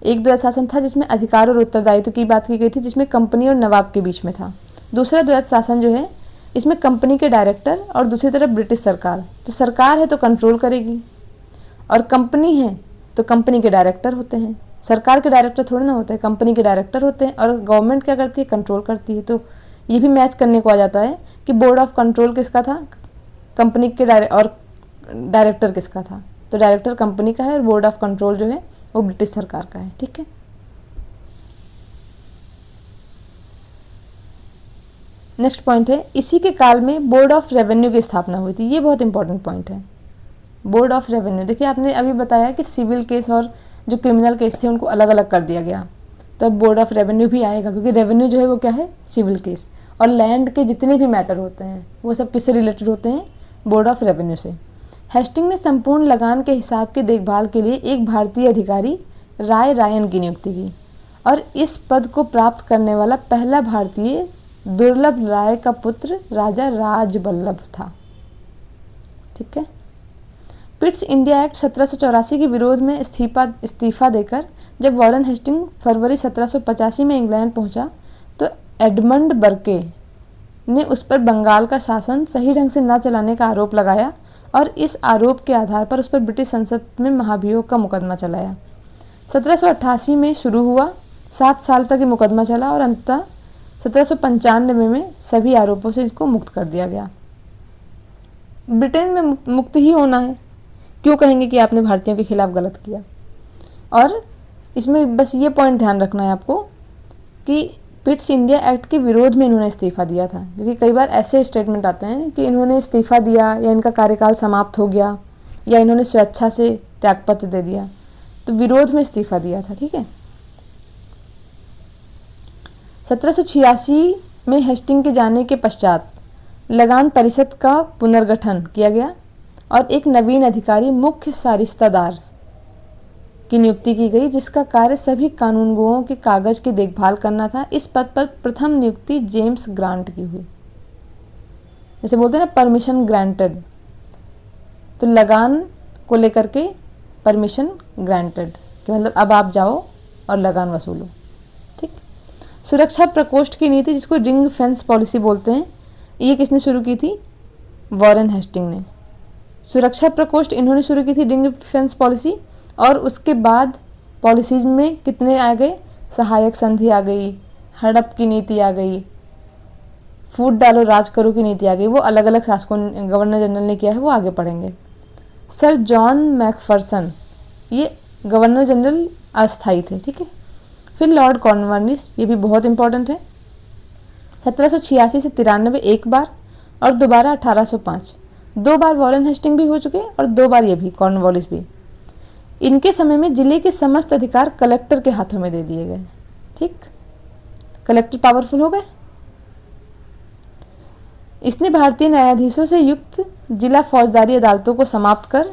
एक द्वैत शासन था जिसमें अधिकार और उत्तरदायित्व की बात की गई थी, जिसमें कंपनी और नवाब के बीच में था। दूसरा द्वैत शासन जो है, इसमें कंपनी के डायरेक्टर और दूसरी तरफ ब्रिटिश सरकार। तो सरकार है तो कंट्रोल करेगी, और कंपनी है तो कंपनी के डायरेक्टर होते हैं। सरकार के डायरेक्टर थोड़ी ना होते हैं, कंपनी के डायरेक्टर होते हैं, और गवर्नमेंट क्या करती है, कंट्रोल करती है। तो ये भी मैच करने को आ जाता है कि बोर्ड ऑफ कंट्रोल किसका था, कंपनी के और डायरेक्टर किसका था, तो डायरेक्टर कंपनी का है और बोर्ड ऑफ कंट्रोल जो है वो ब्रिटिश सरकार का है। ठीक है, नेक्स्ट पॉइंट है, इसी के काल में बोर्ड ऑफ रेवेन्यू की स्थापना हुई थी। ये बहुत इंपॉर्टेंट पॉइंट है, बोर्ड ऑफ रेवेन्यू। देखिए, आपने अभी बताया कि सिविल केस और जो क्रिमिनल केस थे उनको अलग अलग कर दिया गया, तो अब बोर्ड ऑफ रेवेन्यू भी आएगा, क्योंकि रेवेन्यू जो है वो क्या है, सिविल केस, और लैंड के जितने भी मैटर होते हैं वो सब किससे रिलेटेड होते हैं, बोर्ड ऑफ रेवेन्यू से। हेस्टिंग ने संपूर्ण लगान के हिसाब की देखभाल के लिए एक भारतीय अधिकारी राय रायन की नियुक्ति की, और इस पद को प्राप्त करने वाला पहला भारतीय दुर्लभ राय का पुत्र राजा राजबल्लभ था। ठीक है, पिट्स इंडिया एक्ट 1784 के विरोध में इस्तीफा देकर जब वॉरेन हेस्टिंग फरवरी 1785 में इंग्लैंड पहुंचा, तो एडमंड बर्के ने उस पर बंगाल का शासन सही ढंग से न चलाने का आरोप लगाया, और इस आरोप के आधार पर उस पर ब्रिटिश संसद में महाभियोग का मुकदमा चलाया। 1788 में शुरू हुआ, 7 साल तक ये मुकदमा चला, और अंततः 1795 में सभी आरोपों से इसको मुक्त कर दिया गया। ब्रिटेन में मुक्त ही होना है, क्यों कहेंगे कि आपने भारतीयों के खिलाफ गलत किया। और इसमें बस ये पॉइंट ध्यान रखना है आपको कि पिट्स इंडिया एक्ट के विरोध में इन्होंने इस्तीफा दिया था, क्योंकि कई बार ऐसे स्टेटमेंट आते हैं कि इन्होंने इस्तीफा दिया, या इनका कार्यकाल समाप्त हो गया, या इन्होंने स्वेच्छा से त्यागपत्र दे दिया, तो विरोध में इस्तीफा दिया था। ठीक है, 1786 में हेस्टिंग के जाने के पश्चात लगान परिषद का पुनर्गठन किया गया, और एक नवीन अधिकारी मुख्य सारिस्तादार की नियुक्ति की गई, जिसका कार्य सभी कानूनगोओं के कागज की देखभाल करना था। इस पद पर प्रथम नियुक्ति जेम्स ग्रांट की हुई, जैसे बोलते हैं ना परमिशन ग्रांटेड, तो लगान को लेकर के परमिशन ग्रांटेड, कि मतलब अब आप जाओ और लगान वसूलो। ठीक, सुरक्षा प्रकोष्ठ की नीति, जिसको रिंग फेंस पॉलिसी बोलते हैं, ये किसने शुरू की थी, वॉरेन हेस्टिंग ने। सुरक्षा प्रकोष्ठ इन्होंने शुरू की थी, रिंग फेंस पॉलिसी, और उसके बाद पॉलिसीज में कितने आ गए, सहायक संधि आ गई, हड़प की नीति आ गई, फूट डालो राज करो की नीति आ गई। वो अलग अलग शासकों गवर्नर जनरल ने किया है, वो आगे पढ़ेंगे। सर जॉन मैकफरसन ये गवर्नर जनरल अस्थायी थे, ठीक है। फिर लॉर्ड कॉर्नवालिस, ये भी बहुत इंपॉर्टेंट है, 1786 से 93 एक बार और दोबारा 1805। 2 बार वॉरेन हेस्टिंग भी हो चुके और 2 बार ये भी कॉर्नवालिस भी। इनके समय में जिले के समस्त अधिकार कलेक्टर के हाथों में दे दिए गए, ठीक, कलेक्टर पावरफुल हो गए। इसने भारतीय न्यायाधीशों से युक्त जिला फौजदारी अदालतों को समाप्त कर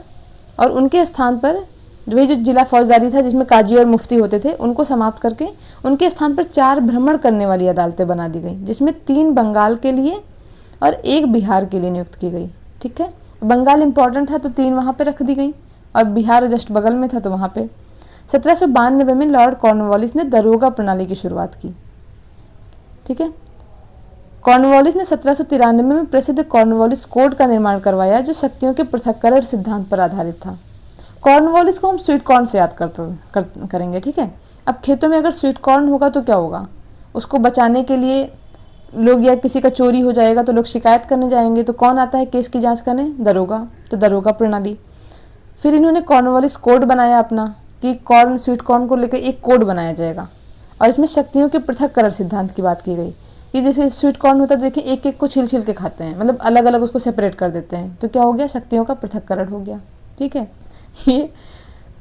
और उनके स्थान पर वही जो जिला फौजदारी था जिसमें काजी और मुफ्ती होते थे उनको समाप्त करके उनके स्थान पर 4 भ्रमण करने वाली अदालतें बना दी गई, जिसमें 3 बंगाल के लिए और 1 बिहार के लिए नियुक्त की गई, ठीक है। बंगाल इंपॉर्टेंट था तो 3 वहाँ पे रख दी गई और बिहार जस्ट बगल में था तो वहाँ पे। 1792 में लॉर्ड कॉर्नवालिस ने दरोगा प्रणाली की शुरुआत की, ठीक है। कॉर्नवालिस ने 1793 में प्रसिद्ध कॉर्नवालिस कोड का निर्माण करवाया जो शक्तियों के पृथक्करण सिद्धांत पर आधारित था। कॉर्नवालिस को हम स्वीट कॉर्न से याद करेंगे, ठीक है। अब खेतों में अगर स्वीट कॉर्न होगा तो क्या होगा, उसको बचाने के लिए लोग, या किसी का चोरी हो जाएगा तो लोग शिकायत करने जाएंगे, तो कौन आता है केस की जांच करने, दरोगा, तो दरोगा प्रणाली। फिर इन्होंने कॉर्नवालिस कोड बनाया अपना कि कॉर्न स्वीट कॉर्न को लेकर एक कोड बनाया जाएगा और इसमें शक्तियों के पृथक्करण सिद्धांत की बात की गई कि जैसे स्वीट कॉर्न होता है देखिए एक एक को छिल छिल के खाते हैं, मतलब अलग अलग उसको सेपरेट कर देते हैं, तो क्या हो गया, शक्तियों का पृथक्करण हो गया, ठीक है। ये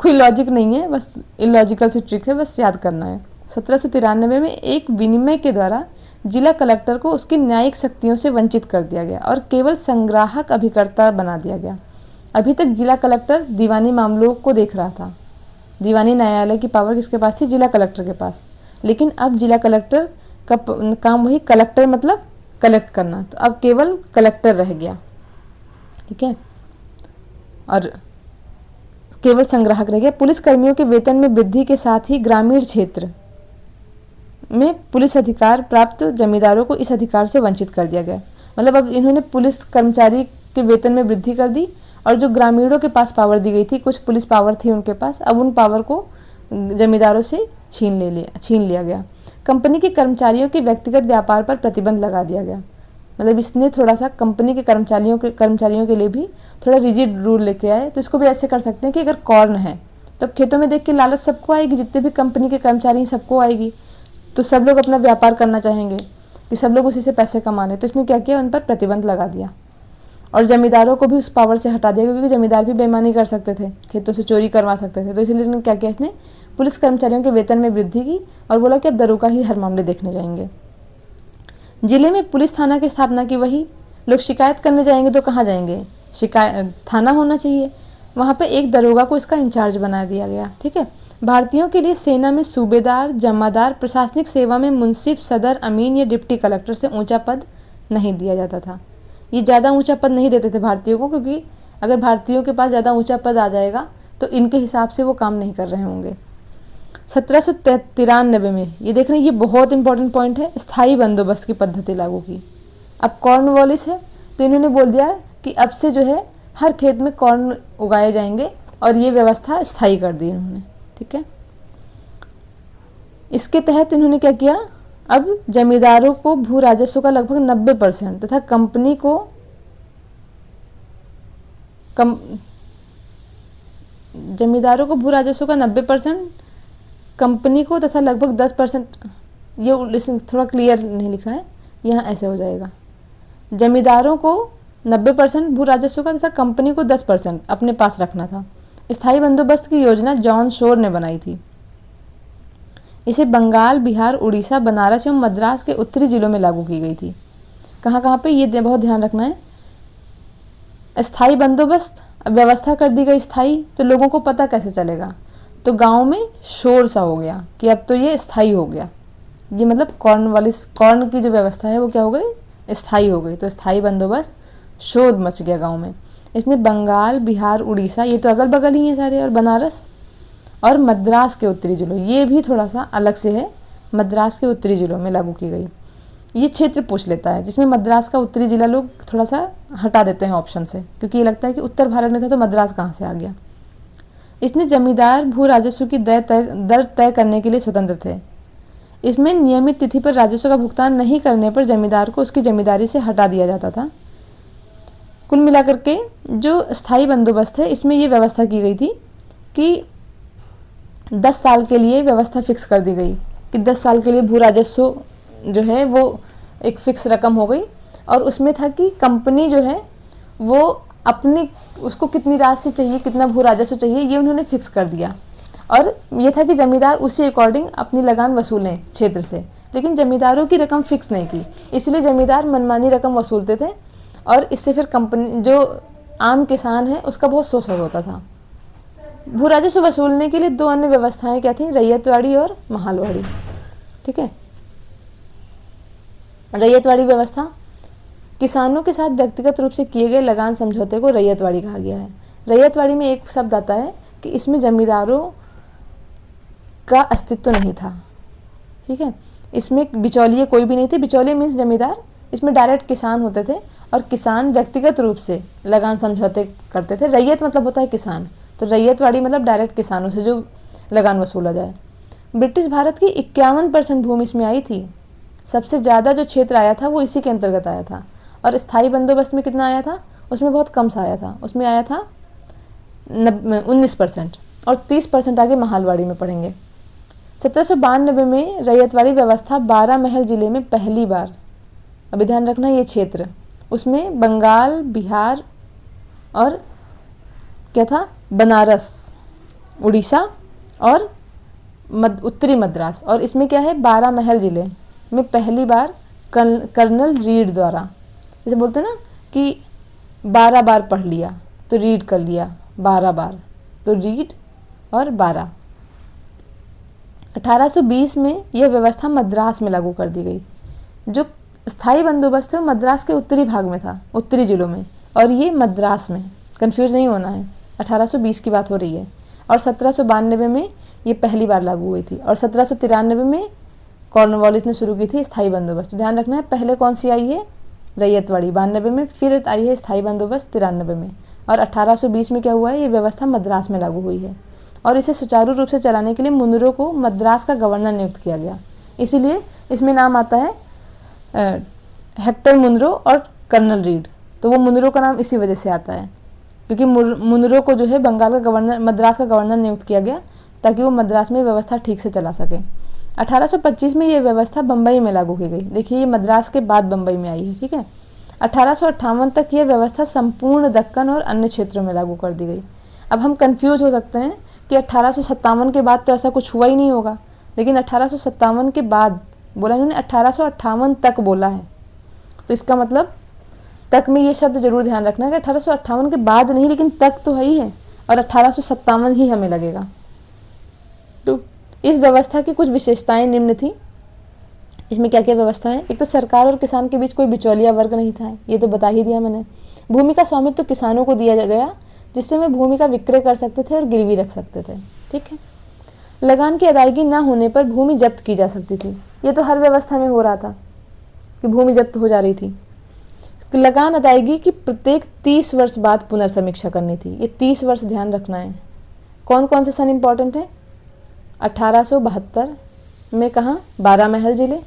कोई लॉजिक नहीं है, बस इलॉजिकल सी ट्रिक है, बस याद करना है। 1793 में एक विनिमय के द्वारा जिला कलेक्टर को उसकी न्यायिक शक्तियों से वंचित कर दिया गया और केवल संग्राहक अभिकर्ता बना दिया गया। अभी तक जिला कलेक्टर दीवानी मामलों को देख रहा था, दीवानी न्यायालय की पावर किसके पास थी, जिला कलेक्टर के पास, लेकिन अब जिला कलेक्टर का काम वही, कलेक्टर मतलब कलेक्ट करना, तो अब केवल कलेक्टर रह गया, ठीक है, और केवल संग्राहक रह गया। पुलिस कर्मियों के वेतन में वृद्धि के साथ ही ग्रामीण क्षेत्र में पुलिस अधिकार प्राप्त जमींदारों को इस अधिकार से वंचित कर दिया गया। मतलब अब इन्होंने पुलिस कर्मचारी के वेतन में वृद्धि कर दी और जो ग्रामीणों के पास पावर दी गई थी, कुछ पुलिस पावर थी उनके पास, अब उन पावर को जमींदारों से छीन लिया गया। कंपनी के कर्मचारियों के व्यक्तिगत व्यापार पर प्रतिबंध लगा दिया गया। मतलब इसने थोड़ा सा कंपनी के कर्मचारियों के लिए भी थोड़ा रिजिड रूल लेके आए। तो इसको भी ऐसे कर सकते हैं कि अगर कॉर्न है तो खेतों में देख के लालच सबको आएगी, जितने भी कंपनी के कर्मचारी सबको आएगी, तो सब लोग अपना व्यापार करना चाहेंगे कि सब लोग उसी से पैसे कमा लें। तो इसने क्या किया, उन पर प्रतिबंध लगा दिया और जमींदारों को भी उस पावर से हटा दिया, क्योंकि जमींदार भी बेईमानी कर सकते थे, खेतों से चोरी करवा सकते थे। तो इसलिए इसने क्या किया, इसने पुलिस कर्मचारियों के वेतन में वृद्धि की और बोला कि अब दरोगा ही हर मामले देखने जाएंगे। जिले में पुलिस थाना की स्थापना की। वही लोग शिकायत करने जाएंगे तो कहाँ जाएंगे, शिकायत थाना होना चाहिए, वहाँ पे एक दरोगा को इसका इंचार्ज बना दिया गया, ठीक है। भारतीयों के लिए सेना में सूबेदार, जमादार, प्रशासनिक सेवा में मुंसिफ, सदर, अमीन या डिप्टी कलेक्टर से ऊंचा पद नहीं दिया जाता था। ये ज़्यादा ऊंचा पद नहीं देते थे भारतीयों को, क्योंकि अगर भारतीयों के पास ज़्यादा ऊंचा पद आ जाएगा तो इनके हिसाब से वो काम नहीं कर रहे होंगे। 1793 में, ये देख रहे हैं, ये बहुत इंपॉर्टेंट पॉइंट है, स्थायी बंदोबस्त की पद्धति लागू की। अब कॉर्नवालिस है तो इन्होंने बोल दिया कि अब से जो है हर खेत में कॉर्न उगाए जाएंगे और ये व्यवस्था स्थायी कर दी इन्होंने, ठीक है। इसके तहत इन्होंने क्या किया, अब जमींदारों को भू राजस्व का लगभग 90% तथा कंपनी को जमींदारों को भू राजस्व का 90%, कंपनी को तथा लगभग 10%, ये थोड़ा क्लियर नहीं लिखा है, यहाँ ऐसे हो जाएगा, जमींदारों को 90% भू राजस्व का तथा कंपनी को 10% अपने पास रखना था। स्थायी बंदोबस्त की योजना जॉन शोर ने बनाई थी। इसे बंगाल, बिहार, उड़ीसा, बनारस एवं मद्रास के उत्तरी जिलों में लागू की गई थी। कहाँ कहाँ पे, ये बहुत ध्यान रखना है। स्थायी बंदोबस्त, अब व्यवस्था कर दी गई स्थायी, तो लोगों को पता कैसे चलेगा, तो गांव में शोर सा हो गया कि अब तो ये स्थायी हो गया। ये मतलब कॉर्न की जो व्यवस्था है वो क्या हो गई, स्थायी हो गई। तो स्थायी बंदोबस्त, शोर मच गया गांव में। इसने बंगाल, बिहार, उड़ीसा, ये तो अगल बगल ही है सारे, और बनारस और मद्रास के उत्तरी जिलों, ये भी थोड़ा सा अलग से है, मद्रास के उत्तरी जिलों में लागू की गई। ये क्षेत्र पूछ लेता है, जिसमें मद्रास का उत्तरी जिला लोग थोड़ा सा हटा देते हैं ऑप्शन से, क्योंकि ये लगता है कि उत्तर भारत में था तो मद्रास कहाँ से आ गया। इसमें जमींदार भू राजस्व की दर तय करने के लिए स्वतंत्र थे। इसमें नियमित तिथि पर राजस्व का भुगतान नहीं करने पर जमींदार को उसकी जमींदारी से हटा दिया जाता था। कुल मिलाकर के जो स्थायी बंदोबस्त है इसमें ये व्यवस्था की गई थी कि 10 साल के लिए व्यवस्था फिक्स कर दी गई कि 10 साल के लिए भू राजस्व जो है वो एक फिक्स रकम हो गई, और उसमें था कि कंपनी जो है वो अपनी उसको कितनी राशि चाहिए, कितना भू राजस्व चाहिए, ये उन्होंने फिक्स कर दिया। और ये था कि जमींदार उसी अकॉर्डिंग अपनी लगान वसूलें क्षेत्र से, लेकिन जमींदारों की रकम फिक्स नहीं की, इसलिए जमींदार मनमानी रकम वसूलते थे और इससे फिर कंपनी जो आम किसान है उसका बहुत शोषण होता था। भू राजस्व वसूलने के लिए 2 अन्य व्यवस्थाएं क्या थी, रैयतवाड़ी और महालवाड़ी। ठीक है, रैयतवाड़ी व्यवस्था, किसानों के साथ व्यक्तिगत रूप से किए गए लगान समझौते को रैयतवाड़ी कहा गया है। रैयतवाड़ी में एक शब्द आता है कि इसमें जमींदारों का अस्तित्व नहीं था। ठीक है, इसमें बिचौलिए कोई भी नहीं थे। बिचौलिए मीन्स जमींदार, इसमें डायरेक्ट किसान होते थे और किसान व्यक्तिगत रूप से लगान समझौते करते थे। रैयत मतलब होता है किसान, तो रैयतवाड़ी मतलब डायरेक्ट किसानों से जो लगान वसूला जाए। ब्रिटिश भारत की 51% भूमि इसमें आई थी। सबसे ज़्यादा जो क्षेत्र आया था वो इसी के अंतर्गत आया था। और स्थायी बंदोबस्त में कितना आया था, उसमें बहुत कम सा आया था, उसमें आया था 19% और 30% आगे महालवाड़ी में पढ़ेंगे। 1792 में रैयतवाड़ी व्यवस्था 12 महल जिले में पहली बार, अभी ध्यान रखना ये क्षेत्र, उसमें बंगाल, बिहार और क्या था, बनारस, उड़ीसा और उत्तरी मद्रास, और इसमें क्या है 12 महल जिले में पहली बार कर्नल रीड द्वारा, जैसे बोलते हैं ना कि 12 बार पढ़ लिया तो रीड कर लिया, 12 बार तो रीड और 12। 1820 में यह व्यवस्था मद्रास में लागू कर दी गई। जो स्थायी बंदोबस्त है मद्रास के उत्तरी भाग में था, उत्तरी जिलों में, और ये मद्रास में, कंफ्यूज नहीं होना है, 1820 की बात हो रही है। और 1792 में ये पहली बार लागू हुई थी, और 1793 में कॉर्नवालिस ने शुरू की थी स्थायी बंदोबस्त। ध्यान रखना है, पहले कौन सी आई है, रैयतवाड़ी 92 में, फिर आई है स्थायी बंदोबस्त 93 में, और 1820 में क्या हुआ है, ये व्यवस्था मद्रास में लागू हुई है। और इसे सुचारू रूप से चलाने के लिए मुनरो को मद्रास का गवर्नर नियुक्त किया गया, इसीलिए इसमें नाम आता है हेक्टर मुनरो और कर्नल रीड। तो वो मुनरो का नाम इसी वजह से आता है क्योंकि मुनरो को जो है बंगाल का गवर्नर, मद्रास का गवर्नर नियुक्त किया गया ताकि वो मद्रास में व्यवस्था ठीक से चला सके। 1825 में ये व्यवस्था बम्बई में लागू की गई। देखिए ये मद्रास के बाद बम्बई में आई है। ठीक है, 1858 तक यह व्यवस्था संपूर्ण दक्कन और अन्य क्षेत्रों में लागू कर दी गई। अब हम कंफ्यूज हो सकते हैं कि 1857 के बाद तो ऐसा कुछ हुआ ही नहीं होगा, लेकिन 1857 के बाद बोला इन्होंने, 1858 तक बोला है, तो इसका मतलब तक में ये शब्द जरूर ध्यान रखना है कि 1858 के बाद नहीं, लेकिन तक तो है ही है, और 1857 ही हमें लगेगा। तो इस व्यवस्था की कुछ विशेषताएं निम्न थी। इसमें क्या क्या व्यवस्था है, एक तो सरकार और किसान के बीच कोई बिचौलिया वर्ग नहीं था, ये तो बता ही दिया मैंने। भूमि का स्वामित्व तो किसानों को दिया गया, जिससे वे भूमि का विक्रय कर सकते थे और गिरवी रख सकते थे। ठीक है, लगान की अदायगी न होने पर भूमि जब्त की जा सकती थी। ये तो हर व्यवस्था में हो रहा था कि भूमि जब्त हो जा रही थी। लगान अदायगी की प्रत्येक 30 वर्ष बाद पुनर्समीक्षा करनी थी। ये 30 वर्ष ध्यान रखना है। कौन कौन से सन इंपॉर्टेंट है, 1872 में कहाँ 12 महल जिले,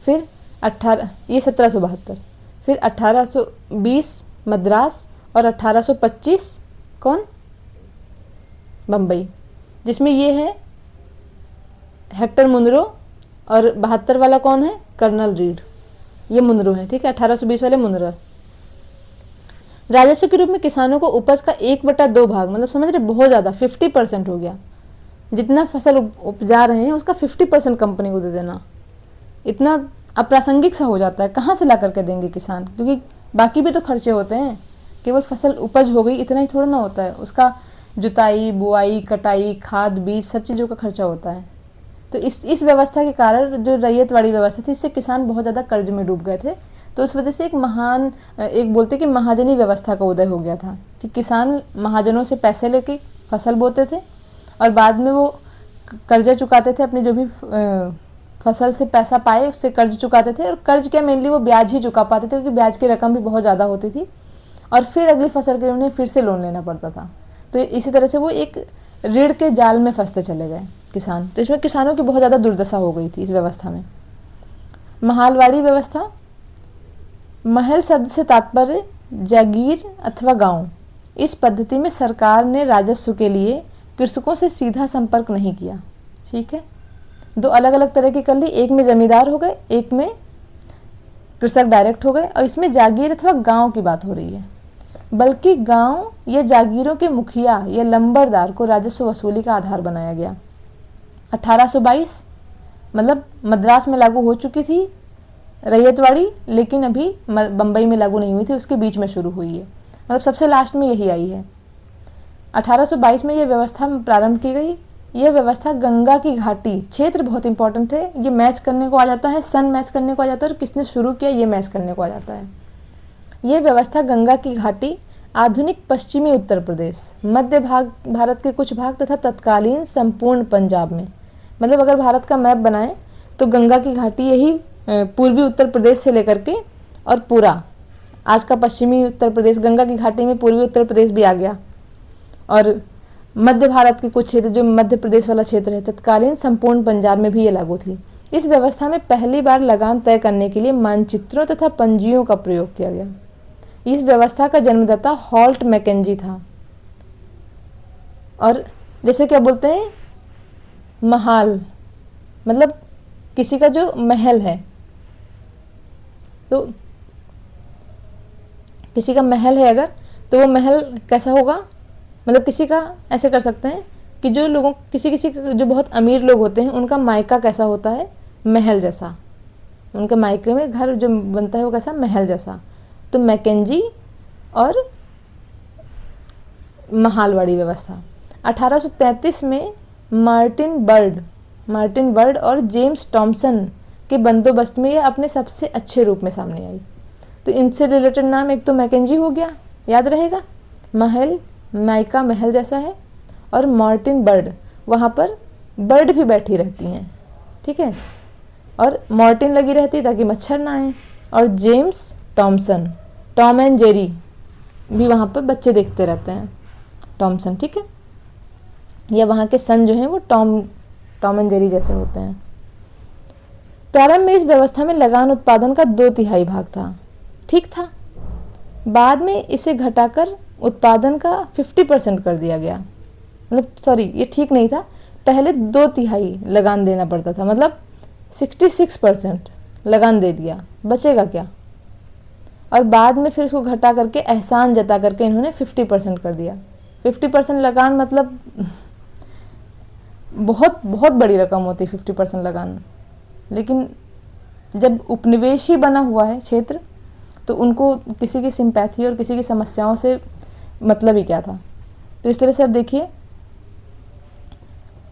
फिर 1772, फिर 1820 मद्रास, और 1825 कौन, बम्बई, जिसमें ये है हेक्टर मुनरो, और 72 वाला कौन है, कर्नल रीड, ये मुनरो है। ठीक है, 1820 वाले मुनरो। राजस्व के रूप में किसानों को उपज का 1/2 भाग, मतलब समझ रहे बहुत ज़्यादा, 50% हो गया, जितना फसल उपजा रहे हैं उसका 50% कंपनी को दे देना। इतना अप्रासंगिक सा हो जाता है, कहाँ से ला करके देंगे किसान, क्योंकि बाकी भी तो खर्चे होते हैं, केवल फसल उपज हो गई इतना ही थोड़ा ना होता है, उसका जुताई, बुआई, कटाई, खाद, बीज, सब चीज़ों का खर्चा होता है। तो इस व्यवस्था के कारण जो रैयतवाड़ी व्यवस्था थी, इससे किसान बहुत ज़्यादा कर्ज में डूब गए थे। तो उस वजह से एक बोलते कि महाजनी व्यवस्था का उदय हो गया था कि किसान महाजनों से पैसे लेके फसल बोते थे और बाद में वो कर्जा चुकाते थे, अपनी जो भी फसल से पैसा पाए उससे कर्ज चुकाते थे, और कर्ज क्या मेनली वो ब्याज ही चुका पाते थे क्योंकि ब्याज की रकम भी बहुत ज़्यादा होती थी, और फिर अगली फसल के लिए उन्हें फिर से लोन लेना पड़ता था। तो इसी तरह से वो एक ऋण के जाल में फंसते चले गए किसान। तो इसमें किसानों की बहुत ज़्यादा दुर्दशा हो गई थी इस व्यवस्था में। महालवाड़ी व्यवस्था, महल शब्द से तात्पर्य जागीर अथवा गांव। इस पद्धति में सरकार ने राजस्व के लिए कृषकों से सीधा संपर्क नहीं किया। ठीक है, दो अलग अलग तरह की कर ली, एक में जमींदार हो गए, एक में कृषक डायरेक्ट हो गए, और इसमें जागीर अथवा गांव की बात हो रही है। बल्कि गांव या जागीरों के मुखिया या लंबरदार को राजस्व वसूली का आधार बनाया गया। 1822 मतलब मद्रास में लागू हो चुकी थी रैयतवाड़ी, लेकिन अभी बम्बई में लागू नहीं हुई थी, उसके बीच में शुरू हुई है, मतलब सबसे लास्ट में यही आई है। 1822 में यह व्यवस्था प्रारंभ की गई। यह व्यवस्था गंगा की घाटी क्षेत्र, बहुत इंपॉर्टेंट है, ये मैच करने को आ जाता है, सन मैच करने को आ जाता है, और किसने शुरू किया ये मैच करने को आ जाता है। यह व्यवस्था गंगा की घाटी, आधुनिक पश्चिमी उत्तर प्रदेश, मध्य भाग भारत के कुछ भाग तथा तत्कालीन संपूर्ण पंजाब में, मतलब अगर भारत का मैप बनाएं तो गंगा की घाटी यही पूर्वी उत्तर प्रदेश से लेकर के और पूरा आज का पश्चिमी उत्तर प्रदेश, गंगा की घाटी में पूर्वी उत्तर प्रदेश भी आ गया, और मध्य भारत के कुछ क्षेत्र जो मध्य प्रदेश वाला क्षेत्र है, तत्कालीन संपूर्ण पंजाब में भी ये लागू थी। इस व्यवस्था में पहली बार लगान तय करने के लिए मानचित्रों तथा पंजियों का प्रयोग किया गया। इस व्यवस्था का जन्मदाता हॉल्ट मैकेंजी था। और जैसे क्या बोलते हैं, महाल मतलब किसी का जो महल है, तो किसी का महल है अगर, तो वो महल कैसा होगा, मतलब किसी का ऐसे कर सकते हैं कि जो लोगों किसी जो बहुत अमीर लोग होते हैं उनका मायका कैसा होता है, महल जैसा, उनके मायके में घर जो बनता है वो कैसा, महल जैसा। तो मैकेंजी और महालवाड़ी व्यवस्था। 1833 में मार्टिन बर्ड और जेम्स टॉमसन के बंदोबस्त में यह अपने सबसे अच्छे रूप में सामने आई। तो इनसे रिलेटेड नाम एक तो मैकेंजी हो गया, याद रहेगा, महल, मायका महल जैसा है, और मार्टिन बर्ड, वहाँ पर बर्ड भी बैठी रहती हैं, ठीक है, और मार्टिन लगी रहती है ताकि मच्छर ना आए, और James Thomson, Tom and Jerry भी वहाँ पर बच्चे देखते रहते हैं, टॉमसन, ठीक है, या वहाँ के सन जो हैं वो टॉम एंड जेरी जैसे होते हैं। प्रारंभ में इस व्यवस्था में लगान उत्पादन का 2/3 भाग था, ठीक था। बाद में इसे घटाकर उत्पादन का 50% कर दिया गया, मतलब सॉरी ये ठीक नहीं था, पहले 2/3 लगान देना पड़ता था, मतलब 66% लगान दे दिया, बचेगा क्या, और बाद में फिर उसको घटा करके एहसान जता करके इन्होंने 50% कर दिया। 50% लगान मतलब बहुत बहुत बड़ी रकम होती है 50% लगान, लेकिन जब उपनिवेश ही बना हुआ है क्षेत्र तो उनको किसी की सिंपैथी और किसी की समस्याओं से मतलब ही क्या था। तो इस तरह से अब देखिए,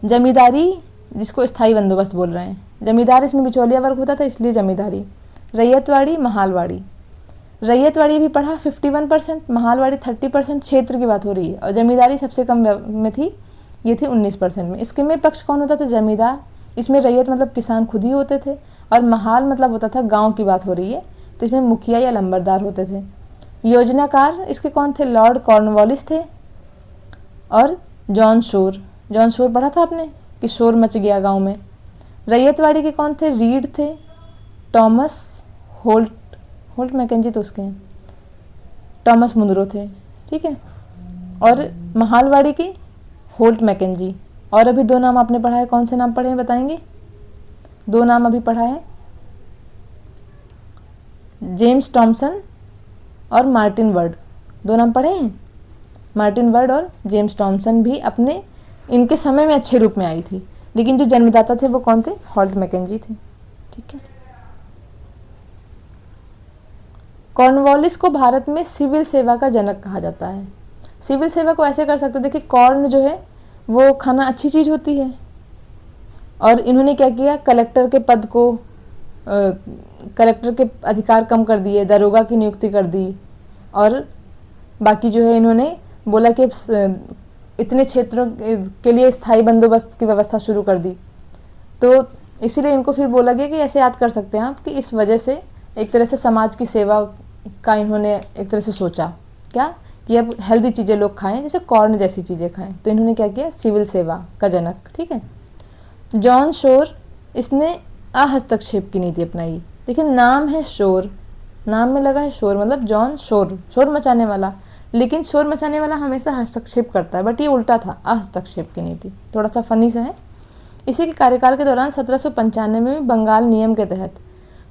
जमींदारी जिसको स्थायी बंदोबस्त बोल रहे हैं, जमींदार इसमें बिचौलिया वर्ग होता था इसलिए जमींदारी। रैयतवाड़ी, महालवाड़ी, रैयतवाड़ी भी पढ़ा 51%, महालवाड़ी 30%, क्षेत्र की बात हो रही है, और जमींदारी सबसे कम में थी, ये थी 19% में। इसके में पक्ष कौन होता था, जमींदार। इसमें रैयत मतलब किसान खुद ही होते थे, और महाल मतलब होता था गांव की बात हो रही है, तो इसमें मुखिया या लंबरदार होते थे। योजनाकार इसके कौन थे, लॉर्ड कॉर्नवालिस थे और जॉन शोर। जॉन शोर पढ़ा था आपने कि शोर मच गया गांव में। रैयतवाड़ी के कौन थे, रीड थे, टॉमस होल्ट मैकेंजी तो उसके हैं, टॉमस मुनरो थे, ठीक है, और महालवाड़ी की होल्ट मैकेंजी। और अभी 2 नाम आपने पढ़ा है, कौन से नाम पढ़े हैं बताएंगे, 2 नाम अभी पढ़ा है, जेम्स टॉमसन और मार्टिन बर्ड, 2 नाम पढ़े हैं, मार्टिन बर्ड और जेम्स टॉमसन भी अपने इनके समय में अच्छे रूप में आई थी, लेकिन जो जन्मदाता थे वो कौन थे, हॉल्ट मैकेंजी थे, ठीक है। कॉर्नवालिस को भारत में सिविल सेवा का जनक कहा जाता है। सिविल सेवा को ऐसे कर सकते, देखिए कॉर्न जो है वो खाना अच्छी चीज़ होती है, और इन्होंने क्या किया, कलेक्टर के पद को कलेक्टर के अधिकार कम कर दिए, दरोगा की नियुक्ति कर दी, और बाकी जो है इन्होंने बोला कि इतने क्षेत्रों के लिए स्थायी बंदोबस्त की व्यवस्था शुरू कर दी। तो इसीलिए इनको फिर बोला गया कि ऐसे याद कर सकते हैं आप कि इस वजह से एक तरह से समाज की सेवा का इन्होंने एक तरह से सोचा, क्या कि अब हेल्दी चीज़ें लोग खाएं, जैसे कॉर्न जैसी चीज़ें खाएं। तो इन्होंने क्या किया, सिविल सेवा का जनक, ठीक है। जॉन शोर, इसने अहस्तक्षेप की नीति अपनाई। देखिए नाम है शोर, नाम में लगा है शोर, मतलब जॉन शोर, शोर मचाने वाला, लेकिन शोर मचाने वाला हमेशा हस्तक्षेप करता है, बट ये उल्टा था, अहस्तक्षेप की नीति। थोड़ा सा फनी सा है। इसी के कार्यकाल के दौरान 1795 में बंगाल नियम के तहत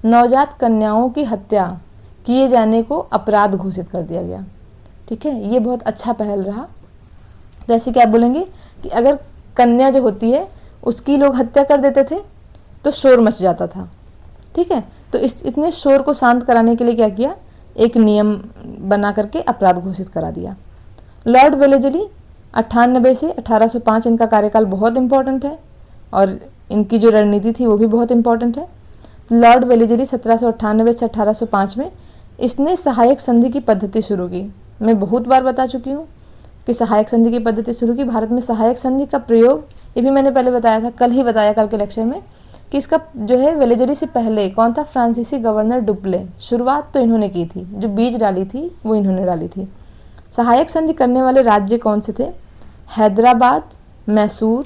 नवजात कन्याओं की हत्या किए जाने को अपराध घोषित कर दिया गया, ठीक है। ये बहुत अच्छा पहल रहा। तो ऐसे क्या बोलेंगे कि अगर कन्या जो होती है उसकी लोग हत्या कर देते थे तो शोर मच जाता था, ठीक है। तो इतने शोर को शांत कराने के लिए क्या किया, एक नियम बना करके अपराध घोषित करा दिया। लॉर्ड वेलेजली 98 से 1805, इनका कार्यकाल बहुत इंपॉर्टेंट है और इनकी जो रणनीति थी वो भी बहुत इंपॉर्टेंट है। लॉर्ड वेलेजली 1798 से 1805 में इसने सहायक संधि की पद्धति शुरू की। मैं बहुत बार बता चुकी हूँ कि सहायक संधि की पद्धति शुरू की। भारत में सहायक संधि का प्रयोग, ये भी मैंने पहले बताया था, कल ही बताया, कल के लेक्चर में, कि इसका जो है वेलेजली से पहले कौन था, फ्रांसीसी गवर्नर डुप्ले। शुरुआत तो इन्होंने की थी, जो बीज डाली थी वो इन्होंने डाली थी। सहायक संधि करने वाले राज्य कौन से थे, हैदराबाद, मैसूर,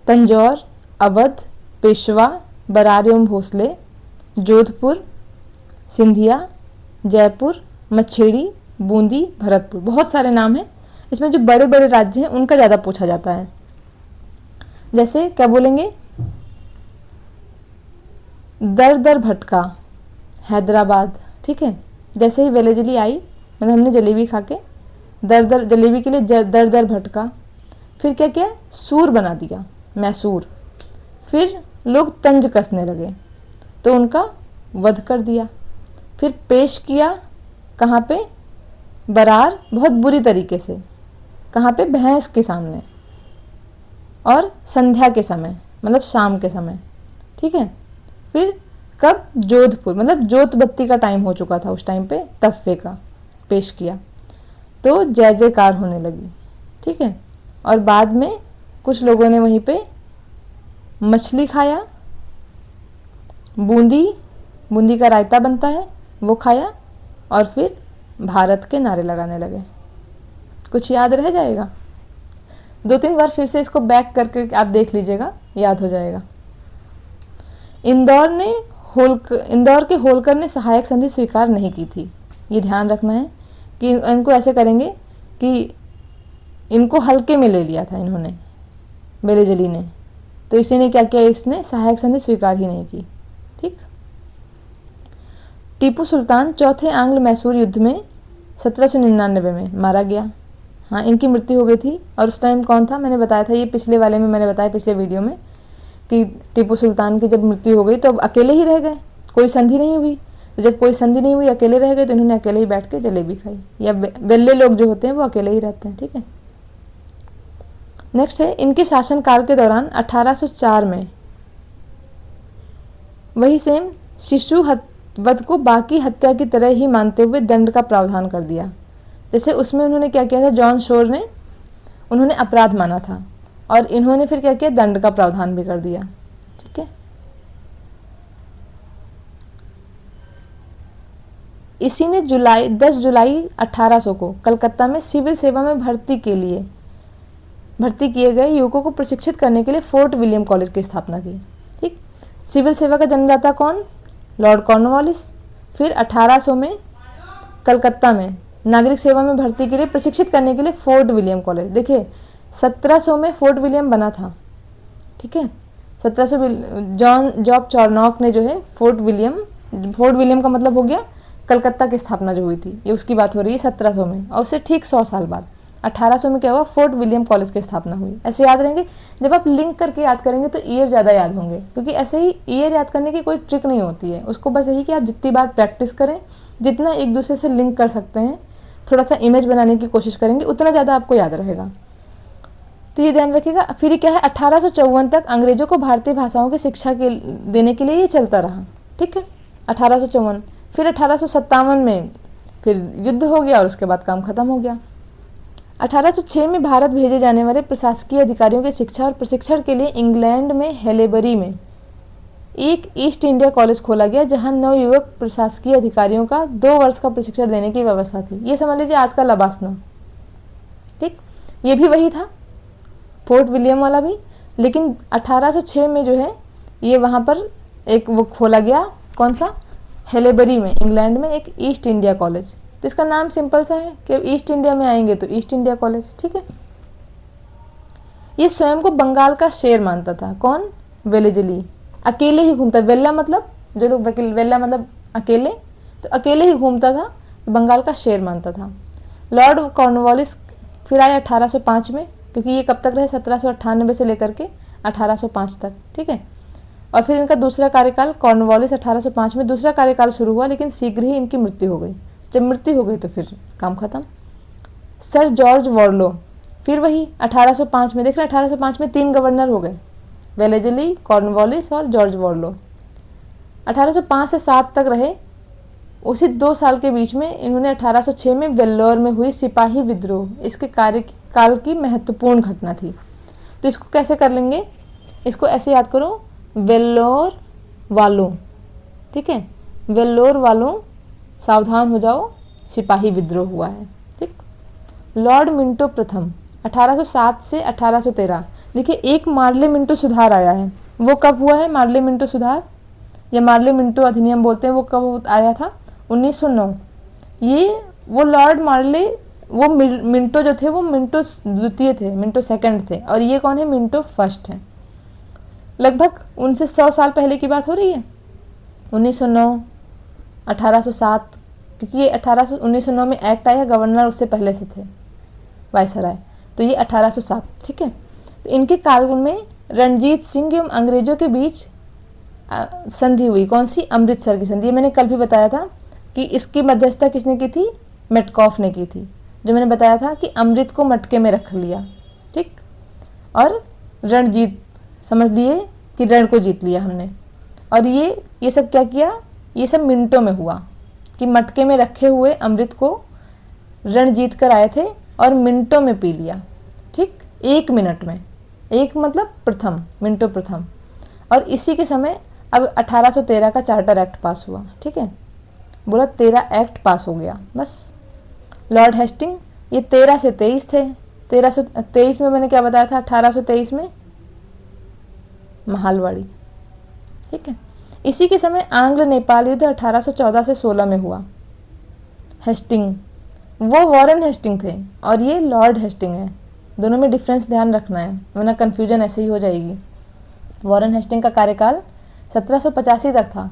तंजौर, अवध, पेशवा, बरार एवं भोसले, जोधपुर, सिंधिया, जयपुर, मछेड़ी, बूंदी, भरतपुर। बहुत सारे नाम हैं। इसमें जो बड़े बड़े राज्य हैं उनका ज़्यादा पूछा जाता है। जैसे क्या बोलेंगे, दर दर भटका, हैदराबाद, ठीक है। जैसे ही वेलेजली आई, मतलब हमने जलेबी खा के दर दर, जलेबी के लिए दर दर भटका। फिर क्या किया, सूर बना दिया, मैसूर। फिर लोग तंज कसने लगे तो उनका वध कर दिया। फिर पेश किया कहाँ पे, बरार, बहुत बुरी तरीके से। कहाँ पे, भैंस के सामने, और संध्या के समय, मतलब शाम के समय, ठीक है। फिर कब, जोधपुर, मतलब जोत बत्ती का टाइम हो चुका था उस टाइम पे, तफ्फे का पेश किया तो जय जयकार होने लगी, ठीक है। और बाद में कुछ लोगों ने वहीं पे मछली खाया, बूंदी का रायता बनता है वो खाया, और फिर भारत के नारे लगाने लगे। कुछ याद रह जाएगा, 2-3 बार फिर से इसको बैक करके आप देख लीजिएगा, याद हो जाएगा। इंदौर के होलकर ने सहायक संधि स्वीकार नहीं की थी। ये ध्यान रखना है कि इनको ऐसे करेंगे कि इनको हल्के में ले लिया था इन्होंने, वेलेजली ने, तो इसी ने क्या किया, इसने सहायक संधि स्वीकार ही नहीं की, ठीक। टीपू सुल्तान चौथे आंग्ल मैसूर युद्ध में 1799 में मारा गया। हाँ, इनकी मृत्यु हो गई थी। और उस टाइम कौन था, मैंने बताया था, ये पिछले वाले में मैंने बताया, पिछले वीडियो में, कि टिपू सुल्तान की जब मृत्यु हो गई तो अब अकेले ही रह गए, कोई संधि नहीं हुई। तो जब कोई संधि नहीं हुई, अकेले रह गए, तो इन्होंने अकेले ही बैठ के जलेबी खाई। या बेल्ले लोग जो होते हैं वो अकेले ही रहते हैं, ठीक है। नेक्स्ट है, इनके शासनकाल के दौरान 1804 में वही सेम शिशु वध को बाकी हत्या की तरह ही मानते हुए दंड का प्रावधान कर दिया। जैसे उसमें उन्होंने क्या किया था, जॉन शोर ने, उन्होंने अपराध माना था और इन्होंने फिर क्या किया, दंड का प्रावधान भी कर दिया, ठीक है। इसी ने 10 जुलाई 1800 को कलकत्ता में सिविल सेवा में भर्ती किए गए युवकों को प्रशिक्षित करने के लिए फोर्ट विलियम कॉलेज की स्थापना की, ठीक। सिविल सेवा का जन्मदाता कौन, लॉर्ड कॉर्नवालिस। फिर 1800 में कलकत्ता में नागरिक सेवा में भर्ती के लिए प्रशिक्षित करने के लिए फोर्ट विलियम कॉलेज। देखिए 1700 में फोर्ट विलियम बना था, ठीक है। 1700 जॉन जॉब चार्नॉक ने जो है फोर्ट विलियम का मतलब हो गया कलकत्ता की स्थापना जो हुई थी, ये उसकी बात हो रही है 1700 में। और उससे ठीक 100 साल बाद 1800 में क्या हुआ, फोर्ट विलियम कॉलेज की स्थापना हुई। ऐसे याद रहेंगे, जब आप लिंक करके याद करेंगे तो ईयर ज़्यादा याद होंगे, क्योंकि ऐसे ही ईयर याद करने की कोई ट्रिक नहीं होती है। उसको बस यही कि आप जितनी बार प्रैक्टिस करें, जितना एक दूसरे से लिंक कर सकते हैं, थोड़ा सा इमेज बनाने की कोशिश करेंगे, उतना ज़्यादा आपको याद रहेगा। तो ये ध्यान रखिएगा। फिर ये क्या है, 1854 तक अंग्रेजों को भारतीय भाषाओं की शिक्षा देने के लिए ये चलता रहा, ठीक है, 1854। फिर 1857 में फिर युद्ध हो गया और उसके बाद काम खत्म हो गया। 1806 में भारत भेजे जाने वाले प्रशासकीय अधिकारियों की शिक्षा और प्रशिक्षण के लिए इंग्लैंड में हेलेबरी में एक ईस्ट इंडिया कॉलेज खोला गया जहां नवयुवक प्रशासकीय अधिकारियों का 2 वर्ष का प्रशिक्षण देने की व्यवस्था थी। ये समझ लीजिए आज का लबासना। ठीक, ये भी वही था फोर्ट विलियम वाला भी, लेकिन 1806 में जो है ये वहाँ पर एक वो खोला गया, कौन सा, हेलेबरी में, इंग्लैंड में एक ईस्ट इंडिया कॉलेज। तो इसका नाम सिंपल सा है कि ईस्ट इंडिया में आएंगे तो ईस्ट इंडिया कॉलेज। ठीक है, ये स्वयं को बंगाल का शेर मानता था। कौन, वेलेजली। अकेले ही घूमता, वेला मतलब जो लोग, वेला मतलब अकेले, तो अकेले ही घूमता था, बंगाल का शेर मानता था। लॉर्ड कॉर्नवालिस फिर आए 1805 में, क्योंकि ये कब तक रहे, 1798 से लेकर के 1805 तक। ठीक है, और फिर इनका दूसरा कार्यकाल, कॉर्नवालिस 1805 में दूसरा कार्यकाल शुरू हुआ, लेकिन शीघ्र ही इनकी मृत्यु हो गई। जब मृत्यु हो गई तो फिर काम खत्म। सर जॉर्ज वॉरलो, फिर वही 1805 में, देख रहे हैं 1805 में 3 गवर्नर हो गए, वेलेजली, कॉर्नवालिस और जॉर्ज वॉरलो। 1805 से 7 तक रहे। उसी 2 साल के बीच में इन्होंने 1806 में वेल्लोर में हुई सिपाही विद्रोह, इसके कार्यकाल की महत्वपूर्ण घटना थी। तो इसको कैसे कर लेंगे, इसको ऐसे याद करो, वेल्लोर वालों। ठीक है, वेल्लोर वालों सावधान हो जाओ, सिपाही विद्रोह हुआ है। ठीक, लॉर्ड मिंटो प्रथम 1807 से 1813। देखिए एक मार्ले मिंटो सुधार आया है, वो कब हुआ है मार्ले मिंटो सुधार, या मार्ले मिंटो अधिनियम बोलते हैं, वो कब आया था, 1909। ये वो लॉर्ड मार्ले, वो मिंटो जो थे वो मिंटो द्वितीय थे, मिंटो सेकंड थे, और ये कौन है, मिंटो फर्स्ट है। लगभग उनसे 100 साल पहले की बात हो रही है, 1909, 1807, क्योंकि ये 1909 में एक्ट आया, गवर्नर उससे पहले से थे, वायसराय, तो ये 1807। ठीक है, तो इनके काल में रणजीत सिंह एवं अंग्रेजों के बीच संधि हुई। कौन सी, अमृतसर की संधि। ये मैंने कल भी बताया था कि इसकी मध्यस्थता किसने की थी, मेटकॉफ ने की थी, जो मैंने बताया था कि अमृत को मटके में रख लिया। ठीक, और रण जीत, समझ लिए कि रण को जीत लिया हमने। और ये सब क्या किया, ये सब मिनटों में हुआ कि मटके में रखे हुए अमृत को रण जीत कर आए थे और मिनटों में पी लिया। ठीक, 1 मिनट में, 1 मतलब प्रथम, मिनटों प्रथम। और इसी के समय अब 1813 का चार्टर एक्ट पास हुआ। ठीक है, बोला 13 एक्ट पास हो गया बस। लॉर्ड हेस्टिंग, ये 13 से 23 थे। 1323 में मैंने क्या बताया था, 1823 में महालवाड़ी। ठीक है, इसी के समय आंग्ल नेपाल युद्ध 1814 से 16 में हुआ। हेस्टिंग, वो वॉरेन हेस्टिंग थे और ये लॉर्ड हेस्टिंग है, दोनों में डिफरेंस ध्यान रखना है, वरना कन्फ्यूजन ऐसे ही हो जाएगी। वॉरेन हेस्टिंग का कार्यकाल 1785 तक था,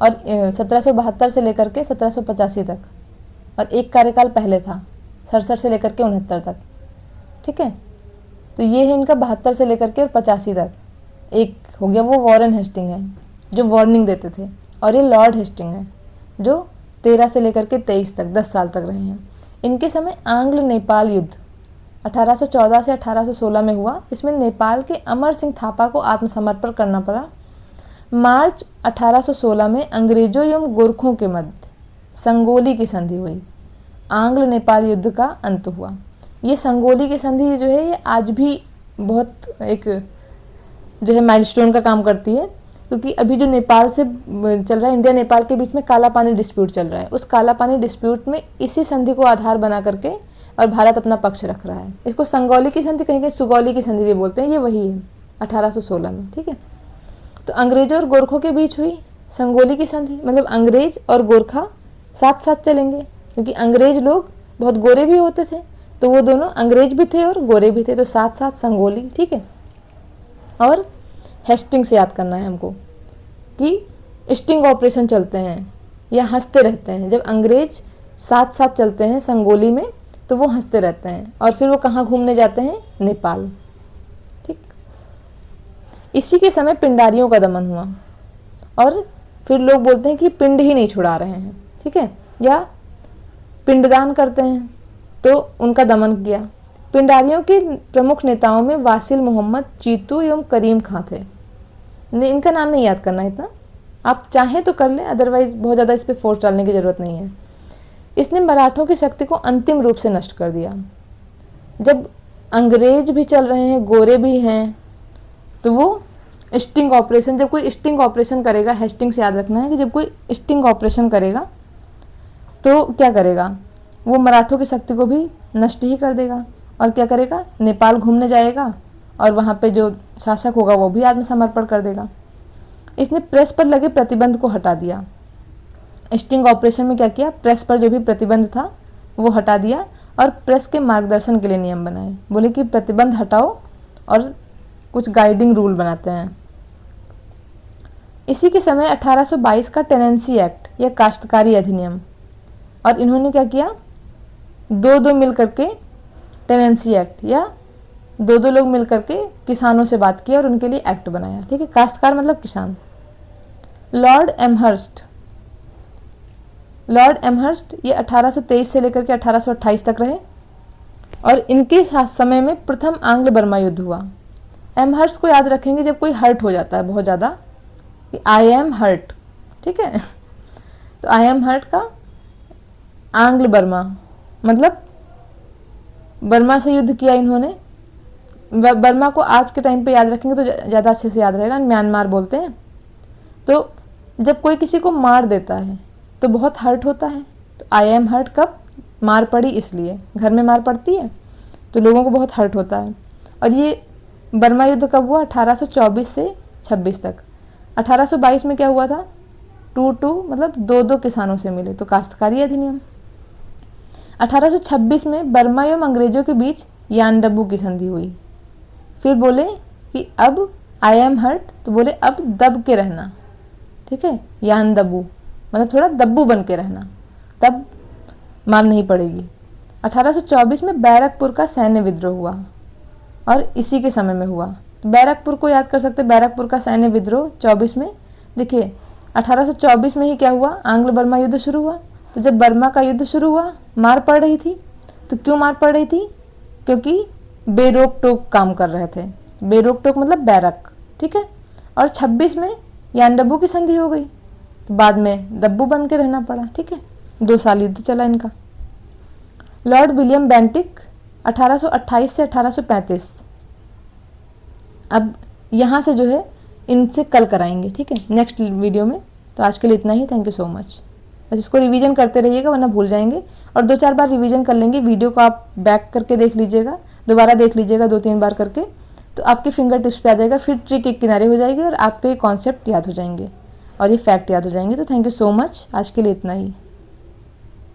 और 1772 से लेकर के 1785 तक, और एक कार्यकाल पहले था 67 से लेकर के 69 तक। ठीक है, तो ये है इनका 72 से लेकर के 85 तक। एक हो गया वो वॉरेन हेस्टिंग है जो वार्निंग देते थे, और ये लॉर्ड हेस्टिंग है जो 13 से लेकर के 23 तक 10 साल तक रहे हैं। इनके समय आंग्ल नेपाल युद्ध 1814 से 1816 में हुआ। इसमें नेपाल के अमर सिंह थापा को आत्मसमर्पण करना पड़ा। मार्च 1816 में अंग्रेजों एवं गोरखों के मध्य संगोली की संधि हुई। आंग्ल नेपाल युद्ध का अंत हुआ। ये संगोली की संधि जो है ये आज भी बहुत एक जो है माइलस्टोन का काम करती है, क्योंकि अभी जो नेपाल से चल रहा है, इंडिया नेपाल के बीच में काला पानी डिस्प्यूट चल रहा है, उस काला पानी डिस्प्यूट में इसी संधि को आधार बना करके और भारत अपना पक्ष रख रहा है। इसको संगौली की संधि कहेंगे, सुगौली की संधि भी बोलते हैं, ये वही है 1816 में। ठीक है, तो अंग्रेजों और गोरखों के बीच हुई संगोली की संधि, मतलब अंग्रेज और गोरखा साथ साथ चलेंगे, क्योंकि अंग्रेज लोग बहुत गोरे भी होते थे, तो वो दोनों अंग्रेज भी थे और गोरे भी थे, तो साथ साथ संगोली। ठीक है, और हेस्टिंग से याद करना है हमको कि स्टिंग ऑपरेशन चलते हैं या हंसते रहते हैं। जब अंग्रेज साथ साथ चलते हैं संगोली में तो वो हंसते रहते हैं, और फिर वो कहाँ घूमने जाते हैं, नेपाल। ठीक, इसी के समय पिंडारियों का दमन हुआ, और फिर लोग बोलते हैं कि पिंड ही नहीं छुड़ा रहे हैं। ठीक है, या पिंडदान करते हैं तो उनका दमन किया। पिंडारियों के प्रमुख नेताओं में वासिल मोहम्मद, चीतू एवं करीम खां थे। इनका नाम नहीं याद करना इतना, आप चाहें तो कर लें, अदरवाइज बहुत ज़्यादा इस पर फोर्स डालने की ज़रूरत नहीं है। इसने मराठों की शक्ति को अंतिम रूप से नष्ट कर दिया। जब अंग्रेज भी चल रहे हैं, गोरे भी हैं, तो वो स्टिंग ऑपरेशन, जब कोई स्टिंग ऑपरेशन करेगा, हेस्टिंग से याद रखना है कि जब कोई स्टिंग ऑपरेशन करेगा तो क्या करेगा, वो मराठों की शक्ति को भी नष्ट ही कर देगा। और क्या करेगा, नेपाल घूमने जाएगा और वहाँ पे जो शासक होगा वो भी आत्मसमर्पण कर देगा। इसने प्रेस पर लगे प्रतिबंध को हटा दिया। स्टिंग ऑपरेशन में क्या किया, प्रेस पर जो भी प्रतिबंध था वो हटा दिया और प्रेस के मार्गदर्शन के लिए नियम बनाए। बोले कि प्रतिबंध हटाओ और कुछ गाइडिंग रूल बनाते हैं। इसी के समय 1822 का टेनेंसी एक्ट या काश्तकारी अधिनियम, और इन्होंने क्या किया, दो मिल करके टेनेंसी एक्ट या दो लोग मिल करके किसानों से बात की और उनके लिए एक्ट बनाया। ठीक है, काश्तकार मतलब किसान। लॉर्ड एमहर्स्ट ये 1823 से लेकर के 1828 तक रहे और इनके समय में प्रथम आंग्ल बर्मा युद्ध हुआ। एमहर्स्ट को याद रखेंगे जब कोई हर्ट हो जाता है बहुत ज़्यादा, कि आई एम हर्ट। ठीक है, तो आई एम हर्ट का आंग्ल बर्मा मतलब बर्मा से युद्ध किया इन्होंने। बर्मा को आज के टाइम पे याद रखेंगे तो ज़्यादा अच्छे से याद रहेगा, म्यांमार बोलते हैं। तो जब कोई किसी को मार देता है तो बहुत हर्ट होता है, तो आई एम हर्ट कब, मार पड़ी इसलिए, घर में मार पड़ती है तो लोगों को बहुत हर्ट होता है। और ये बर्मा युद्ध कब हुआ, 1824 से 26 तक। 1822 में क्या हुआ था, 2-2 मतलब दो किसानों से मिले, तो काश्तकारी अधिनियम। 1826 में बर्मा एवं अंग्रेजों के बीच यानडब्बू की संधि हुई। फिर बोले कि अब आई एम हर्ट, तो बोले अब दब के रहना। ठीक है, यानडब्बू मतलब थोड़ा दब्बू बन के रहना, तब मार नहीं पड़ेगी। 1824 में बैरकपुर का सैन्य विद्रोह हुआ और इसी के समय में हुआ। तो बैरकपुर को याद कर सकते, बैरकपुर का सैन्य विद्रोह 24 में। देखिए 1824 में ही क्या हुआ, आंग्ल बर्मा युद्ध शुरू हुआ। तो जब बर्मा का युद्ध शुरू हुआ, मार पड़ रही थी। तो क्यों मार पड़ रही थी, क्योंकि बेरोक टोक काम कर रहे थे। बेरोक टोक मतलब बैरक। ठीक है, और 26 में यानडब्बू की संधि हो गई, तो बाद में दब्बू बन के रहना पड़ा। ठीक है, 2 साल युद्ध चला इनका। लॉर्ड विलियम बेंटिक 1828 से 1835। अब यहाँ से जो है इनसे कल कराएंगे। ठीक है, नेक्स्ट वीडियो में। तो आज के लिए इतना ही। Thank you so much. बस इसको रिवीजन करते रहिएगा वरना भूल जाएंगे, और 2-4 बार रिवीजन कर लेंगे। वीडियो को आप बैक करके देख लीजिएगा, दोबारा देख लीजिएगा 2-3 बार करके, तो आपके फिंगर टिप्स पे आ जाएगा। फिर ट्रिक एक किनारे हो जाएगी और आपके कॉन्सेप्ट याद हो जाएंगे और ये फैक्ट याद हो जाएंगे। तो थैंक यू सो मच। आज के लिए इतना ही।